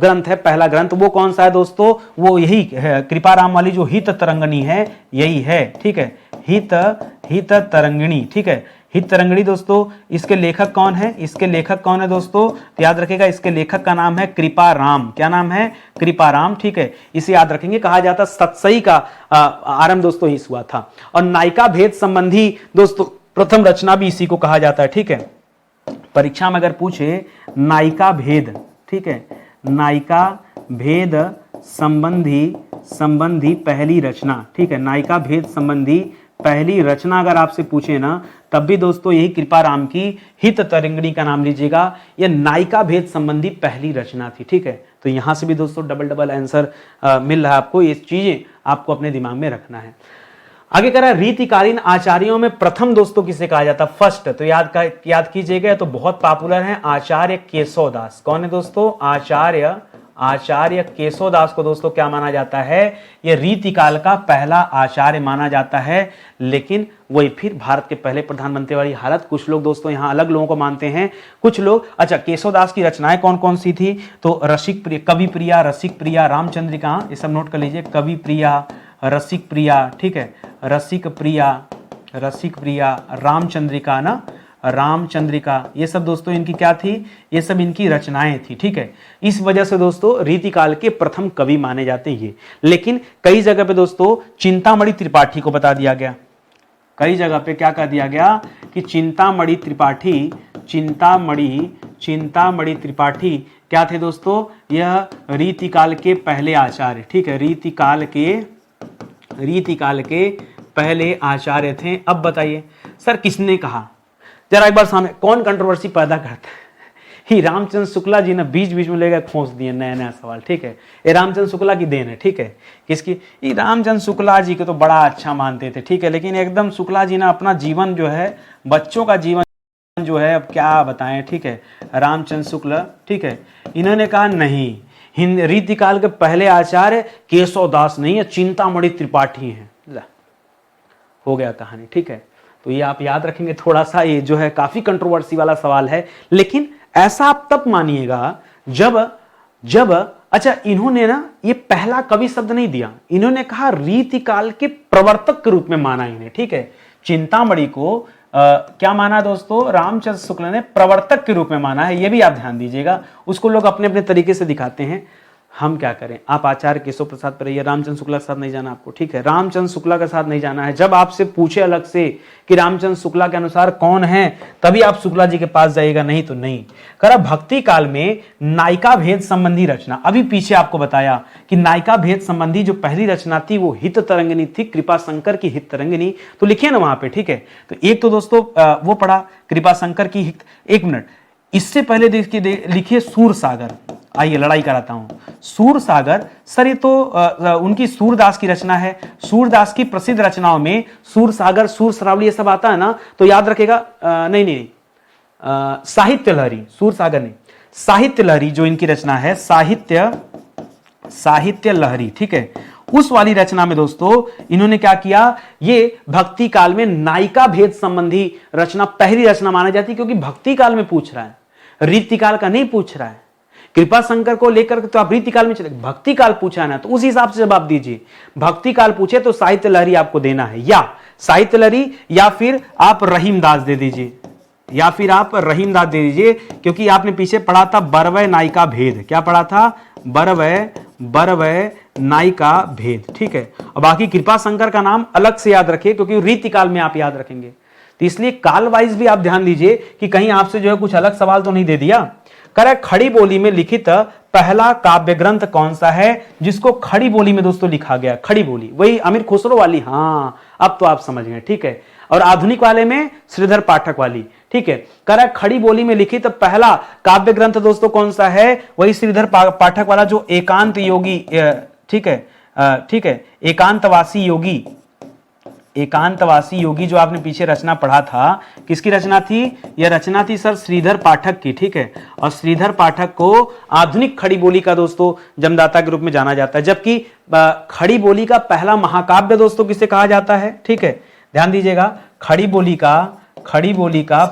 S1: ग्रंथ है, पहला ग्रंथ, वो कौन सा है दोस्तों? वो यही है, कृपाराम वाली जो हित तरंगिणी है, यही है, ठीक है। हित तरंगिणी, ठीक है। हित तरंगिणी दोस्तों, इसके लेखक कौन है? इसके लेखक कौन है दोस्तों? तो याद रखिएगा इसके लेखक का नाम है कृपाराम। क्या नाम है? कृपाराम, ठीक है। इसे याद रखेंगे। कहा जाता सतसई का आरंभ दोस्तों इस हुआ था। और नायिका भेद संबंधी दोस्तों प्रथम रचना भी इसी को कहा जाता है, ठीक है। परीक्षा में अगर पूछे नायिका भेद, ठीक है, नायिका भेद संबंधी पहली रचना, ठीक है, नायिका भेद संबंधी पहली रचना अगर आपसे पूछे ना, तब भी दोस्तों यही कृपाराम की हित तरंगिणी का नाम लीजिएगा। यह नायिका भेद संबंधी पहली रचना थी, ठीक है। तो यहां से भी दोस्तों डबल आंसर मिल रहा है आपको। ये चीजें आपको अपने दिमाग में रखना है। आगे करा रीतिकालीन आचार्यों में प्रथम दोस्तों किसे कहा जाता? फर्स्ट, तो याद कीजिएगा, तो बहुत पॉपुलर है आचार्य केशवदास। कौन है दोस्तों? आचार्य केशवदास को दोस्तों क्या माना जाता है? यह रीतिकाल का पहला आचार्य माना जाता है। लेकिन वही फिर भारत के पहले प्रधानमंत्री वाली हालत, कुछ लोग दोस्तों यहाँ अलग लोगों को मानते हैं, कुछ लोग। अच्छा, केशवदास की रचनाएं कौन कौन सी थी? तो रसिक प्रिया, कवि प्रिया, रसिक प्रिया, रामचंद्रिका, ये सब नोट कर लीजिए। कवि प्रिया, रसिक प्रिया, ठीक है, रसिक प्रिया, रामचंद्रिका ना, रामचंद्रिका, ये सब दोस्तों इनकी क्या थी? ये सब इनकी रचनाएं थी, ठीक है। इस वजह से दोस्तों रीतिकाल के प्रथम कवि माने जाते हैं ये। लेकिन कई जगह पे दोस्तों चिंतामणि त्रिपाठी को बता दिया गया। कई जगह पे क्या कह दिया गया कि चिंतामणि त्रिपाठी क्या थे दोस्तों? यह रीतिकाल के पहले आचार्य, ठीक है, रीतिकाल के पहले आचार्य थे। अब बताइए सर किसने कहा? जरा एक बार सामने कौन कंट्रोवर्सी पैदा करता है? ही रामचंद्र शुक्ला जी ने बीच बीच में लेकर खोस दिए नया सवाल, ठीक है। ये रामचंद्र शुक्ला की देन है, ठीक है। किसकी? ये रामचंद्र शुक्ला जी को तो बड़ा अच्छा मानते थे, ठीक है। लेकिन एकदम शुक्ला जी ने अपना जीवन जो है, बच्चों का जीवन जो है, अब क्या बताएं, ठीक है। रामचंद्र शुक्ला, ठीक है, इन्होंने कहा नहीं, रीतिकाल के पहले आचार्य केशवदास नहीं है, चिंतामणि त्रिपाठी है। हो गया कहानी, ठीक है। तो ये आप याद रखेंगे। थोड़ा सा ये जो है काफी कंट्रोवर्सी वाला सवाल है, लेकिन ऐसा आप तब मानिएगा जब अच्छा, इन्होंने ना ये पहला कवि शब्द नहीं दिया, इन्होंने कहा रीतिकाल के प्रवर्तक के रूप में माना इन्हें, ठीक है। चिंतामणि को क्या माना दोस्तों, रामचंद्र शुक्ल ने प्रवर्तक के रूप में माना है, ये भी आप ध्यान दीजिएगा। उसको लोग अपने अपने तरीके से दिखाते हैं, हम क्या करें, आप आचार्य केशव प्रसाद पर रहिए, रामचंद्र शुक्ला के साथ नहीं जाना आपको, ठीक है, रामचंद्र शुक्ला के साथ नहीं जाना है। जब आपसे पूछे अलग से कि रामचंद्र शुक्ला के अनुसार कौन है, तभी आप शुक्ला जी के पास जाइएगा, नहीं तो नहीं। करा भक्ति काल में नायिका भेद संबंधी रचना, अभी पीछे आपको बताया कि नायिका भेद संबंधी जो पहली रचना थी वो हित तरंगिनी थी, कृपा शंकर की हित तरंगिनी, तो लिखिए ना वहां पे, ठीक है। तो एक तो दोस्तों वो पढ़ा कृपा शंकर की हित, एक मिनट, इससे पहले देखिए लिखिए सूर सागर, आइए लड़ाई कराता हूं। सूर सागर सर ये तो उनकी सूरदास की रचना है, सूरदास की प्रसिद्ध रचनाओं में सूर सागर, सूर सरावली ये सब आता है ना, तो याद रखेगा, नहीं, साहित्य लहरी, सूर सागर नहीं, साहित्य लहरी जो इनकी रचना है, साहित्य लहरी, ठीक है। उस वाली रचना में दोस्तों इन्होंने क्या किया, ये भक्ति काल में नायिका भेद संबंधी रचना पहली रचना माना जाती है, क्योंकि भक्ति काल में पूछ रहा है, रीति काल का नहीं पूछ रहा है। कृपा शंकर को लेकर तो आप रीति काल में चले, भक्ति काल पूछा है ना, तो उस हिसाब से जवाब दीजिए। भक्ति काल पूछे तो साहित्य लहरी आपको देना है, या साहित्य लहरी या फिर आप रहीमदास दे दीजिए, या फिर आप रहीमदास दे दीजिए, क्योंकि आपने पीछे पढ़ा था बरवय नायिका भेद, क्या पढ़ा था, बरवय नायिका भेद, ठीक है। और बाकी कृपा शंकर का नाम अलग से याद रखिए, क्योंकि रीति काल में आप याद रखेंगे, तो इसलिए काल वाइज भी आप ध्यान दीजिए कि कहीं आपसे जो है कुछ अलग सवाल तो नहीं दे दिया। करे खड़ी बोली में लिखित पहला काव्य ग्रंथ कौन सा है जिसको खड़ी बोली में दोस्तों लिखा गया, खड़ी बोली, वही अमीर खुसरो वाली, हाँ अब तो आप समझ गए, ठीक है। और आधुनिक वाले में श्रीधर पाठक वाली, ठीक है। करे खड़ी बोली में लिखित पहला काव्य ग्रंथ दोस्तों कौन सा है, वही श्रीधर पाठक वाला जो एकांत योगी, ठीक है, ठीक है, एकांतवासी योगी जो आपने पीछे रचना पढ़ा था, किसकी रचना थी, यह रचना थी सर श्रीधर पाठक की, ठीक है। और श्रीधर पाठक को आधुनिक खड़ी बोली का दोस्तों जन्मदाता के रूप में जाना जाता है, जबकि खड़ी बोली का पहला महाकाव्य दोस्तों किसे कहा जाता है, ठीक है, ध्यान दीजिएगा। खड़ी बोली का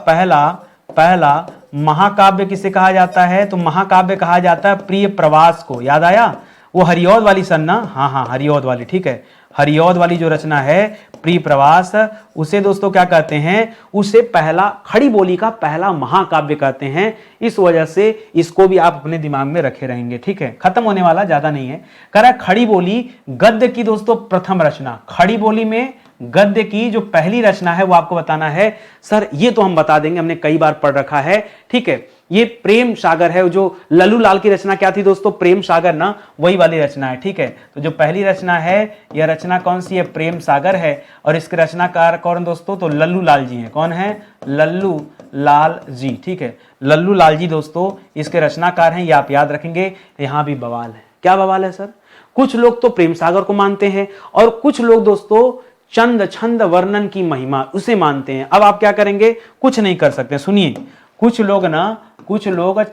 S1: पहला महाकाव्य किसे कहा जाता है, तो महाकाव्य कहा जाता है प्रिय प्रवास को, याद आया, वो हरिऔध वाली सन ना, हाँ हरिऔध वाली, ठीक है, हरिऔध वाली जो रचना है प्रिय प्रवास, उसे दोस्तों क्या कहते हैं, उसे पहला खड़ी बोली का पहला महाकाव्य कहते हैं। इस वजह से इसको भी आप अपने दिमाग में रखे रहेंगे, ठीक है, खत्म होने वाला, ज्यादा नहीं है। करा खड़ी बोली गद्य की दोस्तों प्रथम रचना, खड़ी बोली में गद्य की जो पहली रचना है वो आपको बताना है। सर ये तो हम बता देंगे, हमने कई बार पढ़ रखा है, ठीक है। ये प्रेम सागर है, जो लल्लू लाल की रचना क्या थी दोस्तों, प्रेम सागर ना, वही वाली रचना है, ठीक है। तो जो पहली रचना है, यह रचना कौन सी है, प्रेम सागर है, और इसके रचनाकार कौन दोस्तों, तो लल्लू लाल जी हैं। कौन है, लल्लू लाल जी, ठीक है, लल्लू लाल जी दोस्तों इसके रचनाकार हैं, ये आप याद रखेंगे। यहां भी बवाल है, क्या बवाल है सर, कुछ लोग तो प्रेम सागर को मानते हैं और कुछ लोग दोस्तों चंद छंद वर्णन की महिमा उसे मानते हैं। अब आप क्या करेंगे, कुछ नहीं कर सकते, सुनिए, कुछ लोग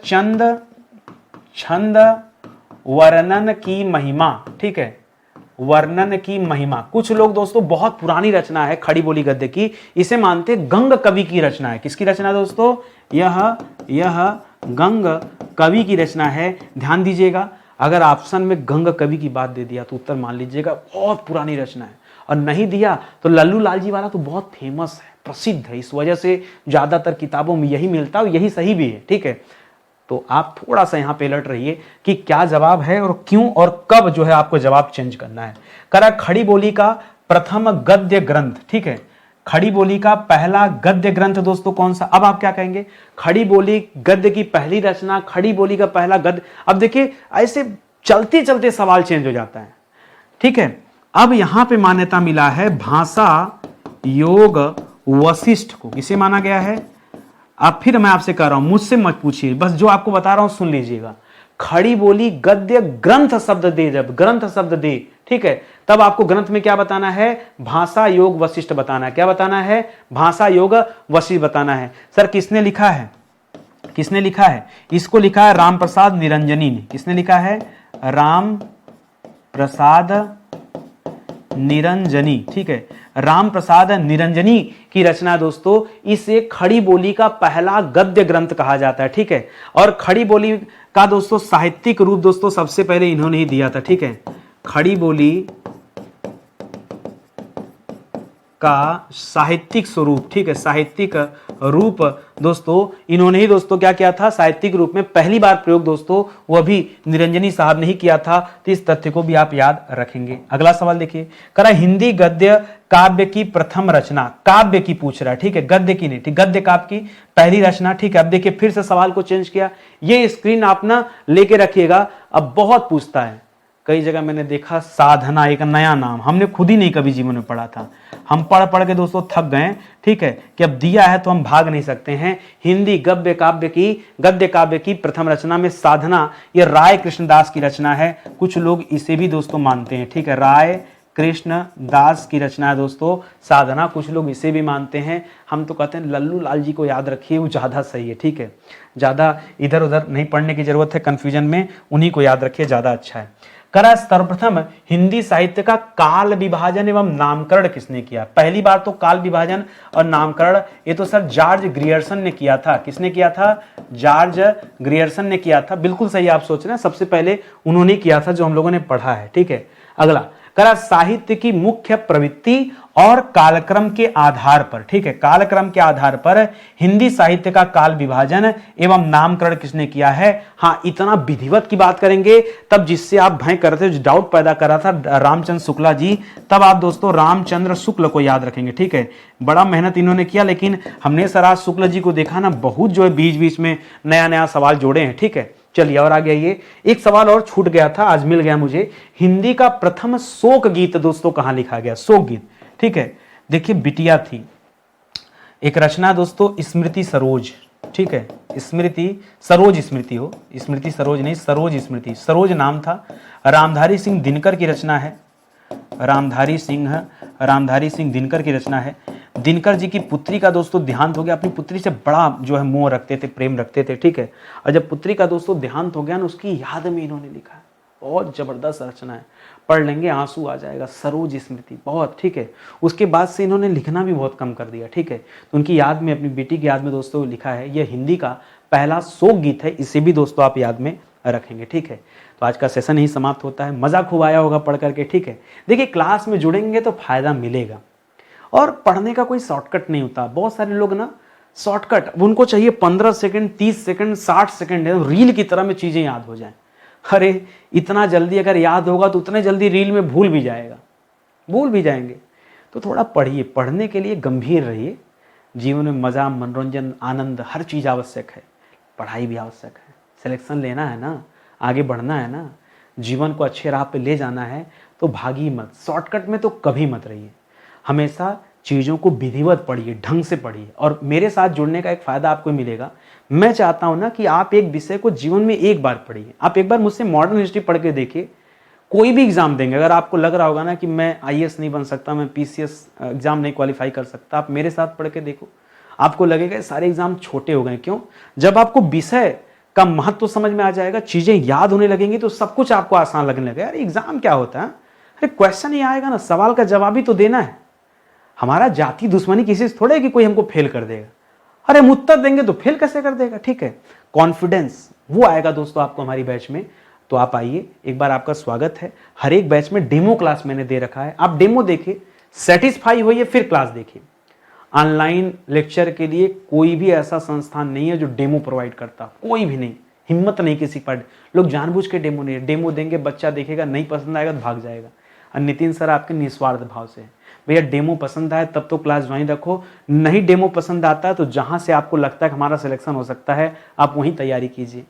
S1: चंद छंद वर्णन की महिमा, ठीक है, वर्णन की महिमा, कुछ लोग दोस्तों, बहुत पुरानी रचना है खड़ी बोली गद्य की, इसे मानते गंग कवि की रचना है। किसकी रचना दोस्तों, यह गंग कवि की रचना है। ध्यान दीजिएगा, अगर ऑप्शन में गंग कवि की बात दे दिया तो उत्तर मान लीजिएगा बहुत पुरानी रचना है, और नहीं दिया तो लल्लू लाल जी वाला तो बहुत फेमस है, प्रसिद्ध है, इस वजह से ज्यादातर किताबों में यही मिलता है और यही सही भी है, ठीक है। तो आप थोड़ा सा यहां पे अलर्ट रहिए कि क्या जवाब है और क्यों और कब जो है आपको जवाब चेंज करना है। करा खड़ी बोली का प्रथम गद्य ग्रंथ, ठीक है, खड़ी बोली का पहला गद्य ग्रंथ दोस्तों कौन सा। अब आप क्या कहेंगे, खड़ी बोली गद्य की पहली रचना, खड़ी बोली का पहला गद्य। अब देखिए ऐसे चलते चलते सवाल चेंज हो जाता है, ठीक है। अब यहां पे मान्यता मिला है भाषा योग वशिष्ठ को, किसे माना गया है। अब फिर मैं आपसे कह रहा हूं, मुझसे मत पूछिए, बस जो आपको बता रहा हूं सुन लीजिएगा। खड़ी बोली गद्य ग्रंथ शब्द दे, जब ग्रंथ शब्द दे, ठीक है, तब आपको ग्रंथ में क्या बताना है, भाषा योग वशिष्ठ बताना है। क्या बताना है, भाषा योग वशिष्ठ बताना है। सर किसने लिखा है, किसने लिखा है, इसको लिखा है राम प्रसाद निरंजनी ने। किसने लिखा है, राम प्रसाद निरंजनी, ठीक है, राम प्रसाद निरंजनी की रचना दोस्तों, इसे खड़ी बोली का पहला गद्य ग्रंथ कहा जाता है, ठीक है। और खड़ी बोली का दोस्तों साहित्यिक रूप दोस्तों सबसे पहले इन्होंने ही दिया था, ठीक है। खड़ी बोली का साहित्यिक स्वरूप, ठीक है, साहित्यिक रूप दोस्तों इन्होंने ही दोस्तों क्या किया था, साहित्यिक रूप में पहली बार प्रयोग दोस्तों वो भी निरंजनी साहब ने ही किया था। तो इस तथ्य को भी आप याद रखेंगे। अगला सवाल देखिए, करा हिंदी गद्य काव्य की प्रथम रचना, काव्य की पूछ रहा है, ठीक है, गद्य की नहीं, ठीक, गद्य काव्य की पहली रचना, ठीक है। अब देखिए फिर से सवाल को चेंज किया, ये स्क्रीन आप ना लेके रखिएगा, अब बहुत पूछता है, कई जगह मैंने देखा साधना एक नया नाम, हमने खुद ही नहीं कभी जीवन में पढ़ा था, हम पढ़ पढ़ के दोस्तों थक गए, ठीक है, कि अब दिया है तो हम भाग नहीं सकते हैं। हिंदी गद्य काव्य की प्रथम रचना में साधना, ये राय कृष्णदास की रचना है, कुछ लोग इसे भी दोस्तों मानते हैं, ठीक है, राय कृष्ण दास की रचना है दोस्तों साधना, कुछ लोग इसे भी मानते हैं। हम तो कहते हैं लल्लू लाल जी को याद रखिए, वो ज़्यादा सही है, ठीक है, ज़्यादा इधर उधर नहीं पढ़ने की जरूरत है कंफ्यूजन में, उन्हीं को याद रखिए, ज़्यादा अच्छा है। करा सर्वप्रथम हिंदी साहित्य का काल विभाजन एवं नामकरण किसने किया? पहली बार तो काल विभाजन और नामकरण ये तो सर जॉर्ज ग्रियर्सन ने किया था। किसने किया था? जॉर्ज ग्रियर्सन ने किया था। बिल्कुल सही आप सोच रहे हैं, सबसे पहले उन्होंने किया था जो हम लोगों ने पढ़ा है, ठीक है। अगला, करा साहित्य की मुख्य प्रवृत्ति और कालक्रम के आधार पर, ठीक है, कालक्रम के आधार पर हिंदी साहित्य का काल विभाजन एवं नामकरण किसने किया है? हाँ, इतना विधिवत की बात करेंगे तब, जिससे आप भय करते जो डाउट पैदा करा था रामचंद्र शुक्ला जी, तब आप दोस्तों रामचंद्र शुक्ल को याद रखेंगे, ठीक है। बड़ा मेहनत इन्होंने किया, लेकिन हमने सर आज शुक्ल जी को देखा ना, बहुत जो है बीच बीच में नया नया सवाल जोड़े हैं, ठीक है। चलिए और आगे आइए, एक सवाल और छूट गया था, आज मिल गया मुझे। हिंदी का प्रथम शोक गीत दोस्तों कहां लिखा गया? शोक गीत, ठीक है। देखिए बिटिया थी, एक रचना दोस्तों स्मृति सरोज, ठीक है, स्मृति सरोज, स्मृति हो, स्मृति सरोज नहीं, सरोज स्मृति, सरोज नाम था। रामधारी सिंह दिनकर की रचना है, रामधारी सिंह दिनकर की रचना है। दिनकर जी की पुत्री का दोस्तों देहांत हो गया, अपनी पुत्री से बड़ा जो है मोह रखते थे, प्रेम रखते थे, ठीक है। और जब पुत्री का दोस्तों देहांत हो गया ना, उसकी याद में इन्होंने लिखा है, बहुत जबरदस्त रचना है, पढ़ लेंगे आंसू आ जाएगा, सरोज स्मृति, बहुत, ठीक है। उसके बाद से इन्होंने लिखना भी बहुत कम कर दिया, ठीक है। तो उनकी याद में, अपनी बेटी की याद में दोस्तों लिखा है, यह हिंदी का पहला शोक गीत है, इसे भी दोस्तों आप याद में रखेंगे, ठीक है। तो आज का सेशन ही समाप्त होता है, मजा खूब आया होगा पढ़ करके, ठीक है। देखिए क्लास में जुड़ेंगे तो फायदा मिलेगा, और पढ़ने का कोई शॉर्टकट नहीं होता। बहुत सारे लोग ना शॉर्टकट, उनको चाहिए 15 सेकंड, 30 सेकंड, 60 सेकंड, रील की तरह में चीजें याद हो जाएं। अरे इतना जल्दी अगर याद होगा तो उतने जल्दी रील में भूल भी जाएंगे। तो थोड़ा पढ़िए, पढ़ने के लिए गंभीर रहिए। जीवन में मजा, मनोरंजन, आनंद, हर चीज आवश्यक है, पढ़ाई भी आवश्यक है। सिलेक्शन लेना है ना, आगे बढ़ना है ना, जीवन को अच्छे राह पे ले जाना है, तो भागी मत, शॉर्टकट में तो कभी मत रहिए। हमेशा चीज़ों को विधिवत पढ़िए, ढंग से पढ़िए। और मेरे साथ जुड़ने का एक फ़ायदा आपको मिलेगा, मैं चाहता हूं ना कि आप एक विषय को जीवन में एक बार पढ़िए। आप एक बार मुझसे मॉडर्न हिस्ट्री पढ़ के देखिए, कोई भी एग्जाम देंगे, अगर आपको लग रहा होगा ना कि मैं आईएएस नहीं बन सकता, मैं पीसीएस एग्जाम नहीं क्वालिफाई कर सकता, आप मेरे साथ पढ़ के देखो, आपको लगेगा सारे एग्जाम छोटे हो गए। क्यों? जब आपको विषय का महत्व तो समझ में आ जाएगा, चीजें याद होने लगेंगी, तो सब कुछ आपको आसान लगने लगेगा। यार एग्जाम क्या होता है, अरे क्वेश्चन ही आएगा ना, सवाल का जवाब ही तो देना है। हमारा जाति दुश्मनी किसी से थोड़े कि कोई हमको फेल कर देगा, अरे हम उत्तर देंगे तो फेल कैसे कर देगा, ठीक है। कॉन्फिडेंस वो आएगा दोस्तों आपको हमारी बैच में, तो आप आइए, एक बार आपका स्वागत है। हर एक बैच में डेमो क्लास मैंने दे रखा है, आप डेमो देखिए, सेटिस्फाई होइए, फिर क्लास देखिए। ऑनलाइन लेक्चर के लिए कोई भी ऐसा संस्थान नहीं है जो डेमो प्रोवाइड करता, कोई भी नहीं, हिम्मत नहीं किसी पर। लोग जानबूझ के डेमो नहीं, डेमो देंगे, बच्चा देखेगा, नहीं पसंद आएगा तो भाग जाएगा। और नितिन सर आपके निस्वार्थ भाव से, भैया डेमो पसंद आए तब तो क्लास ज्वाइन रखो, नहीं डेमो पसंद आता है तो जहां से आपको लगता है कि हमारा सिलेक्शन हो सकता है, आप वहीं तैयारी कीजिए।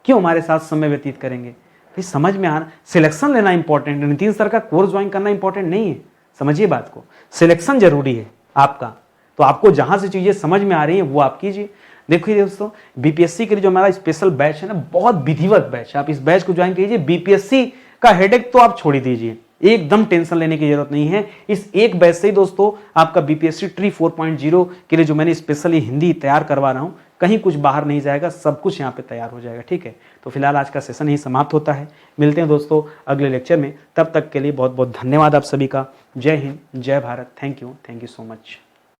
S1: क्यों हमारे साथ समय व्यतीत करेंगे? भाई समझ में आना, सिलेक्शन लेना इंपॉर्टेंट है, नितिन सर का कोर्स ज्वाइन करना इंपॉर्टेंट नहीं है। समझिए बात को, सिलेक्शन जरूरी है आपका, तो आपको जहां से चीजें समझ में आ रही है वो आप कीजिए। देखिए दोस्तों, बीपीएससी के लिए जो हमारा स्पेशल बैच है ना, बहुत विधिवत बैच है, आप इस बैच को ज्वाइन कीजिए। बीपीएससी का हेडेक तो आप छोड़ ही दीजिए, एकदम टेंशन लेने की जरूरत नहीं है। इस एक बैच से ही दोस्तों आपका बीपीएससी ट्री 4.0 के लिए जो मैंने स्पेशली हिंदी तैयार करवा रहा हूं, कहीं कुछ बाहर नहीं जाएगा, सब कुछ यहाँ पे तैयार हो जाएगा, ठीक है। तो फिलहाल आज का सेशन ही समाप्त होता है, मिलते हैं दोस्तों अगले लेक्चर में, तब तक के लिए बहुत बहुत धन्यवाद आप सभी का। जय हिंद, जय Bharat, thank you so much.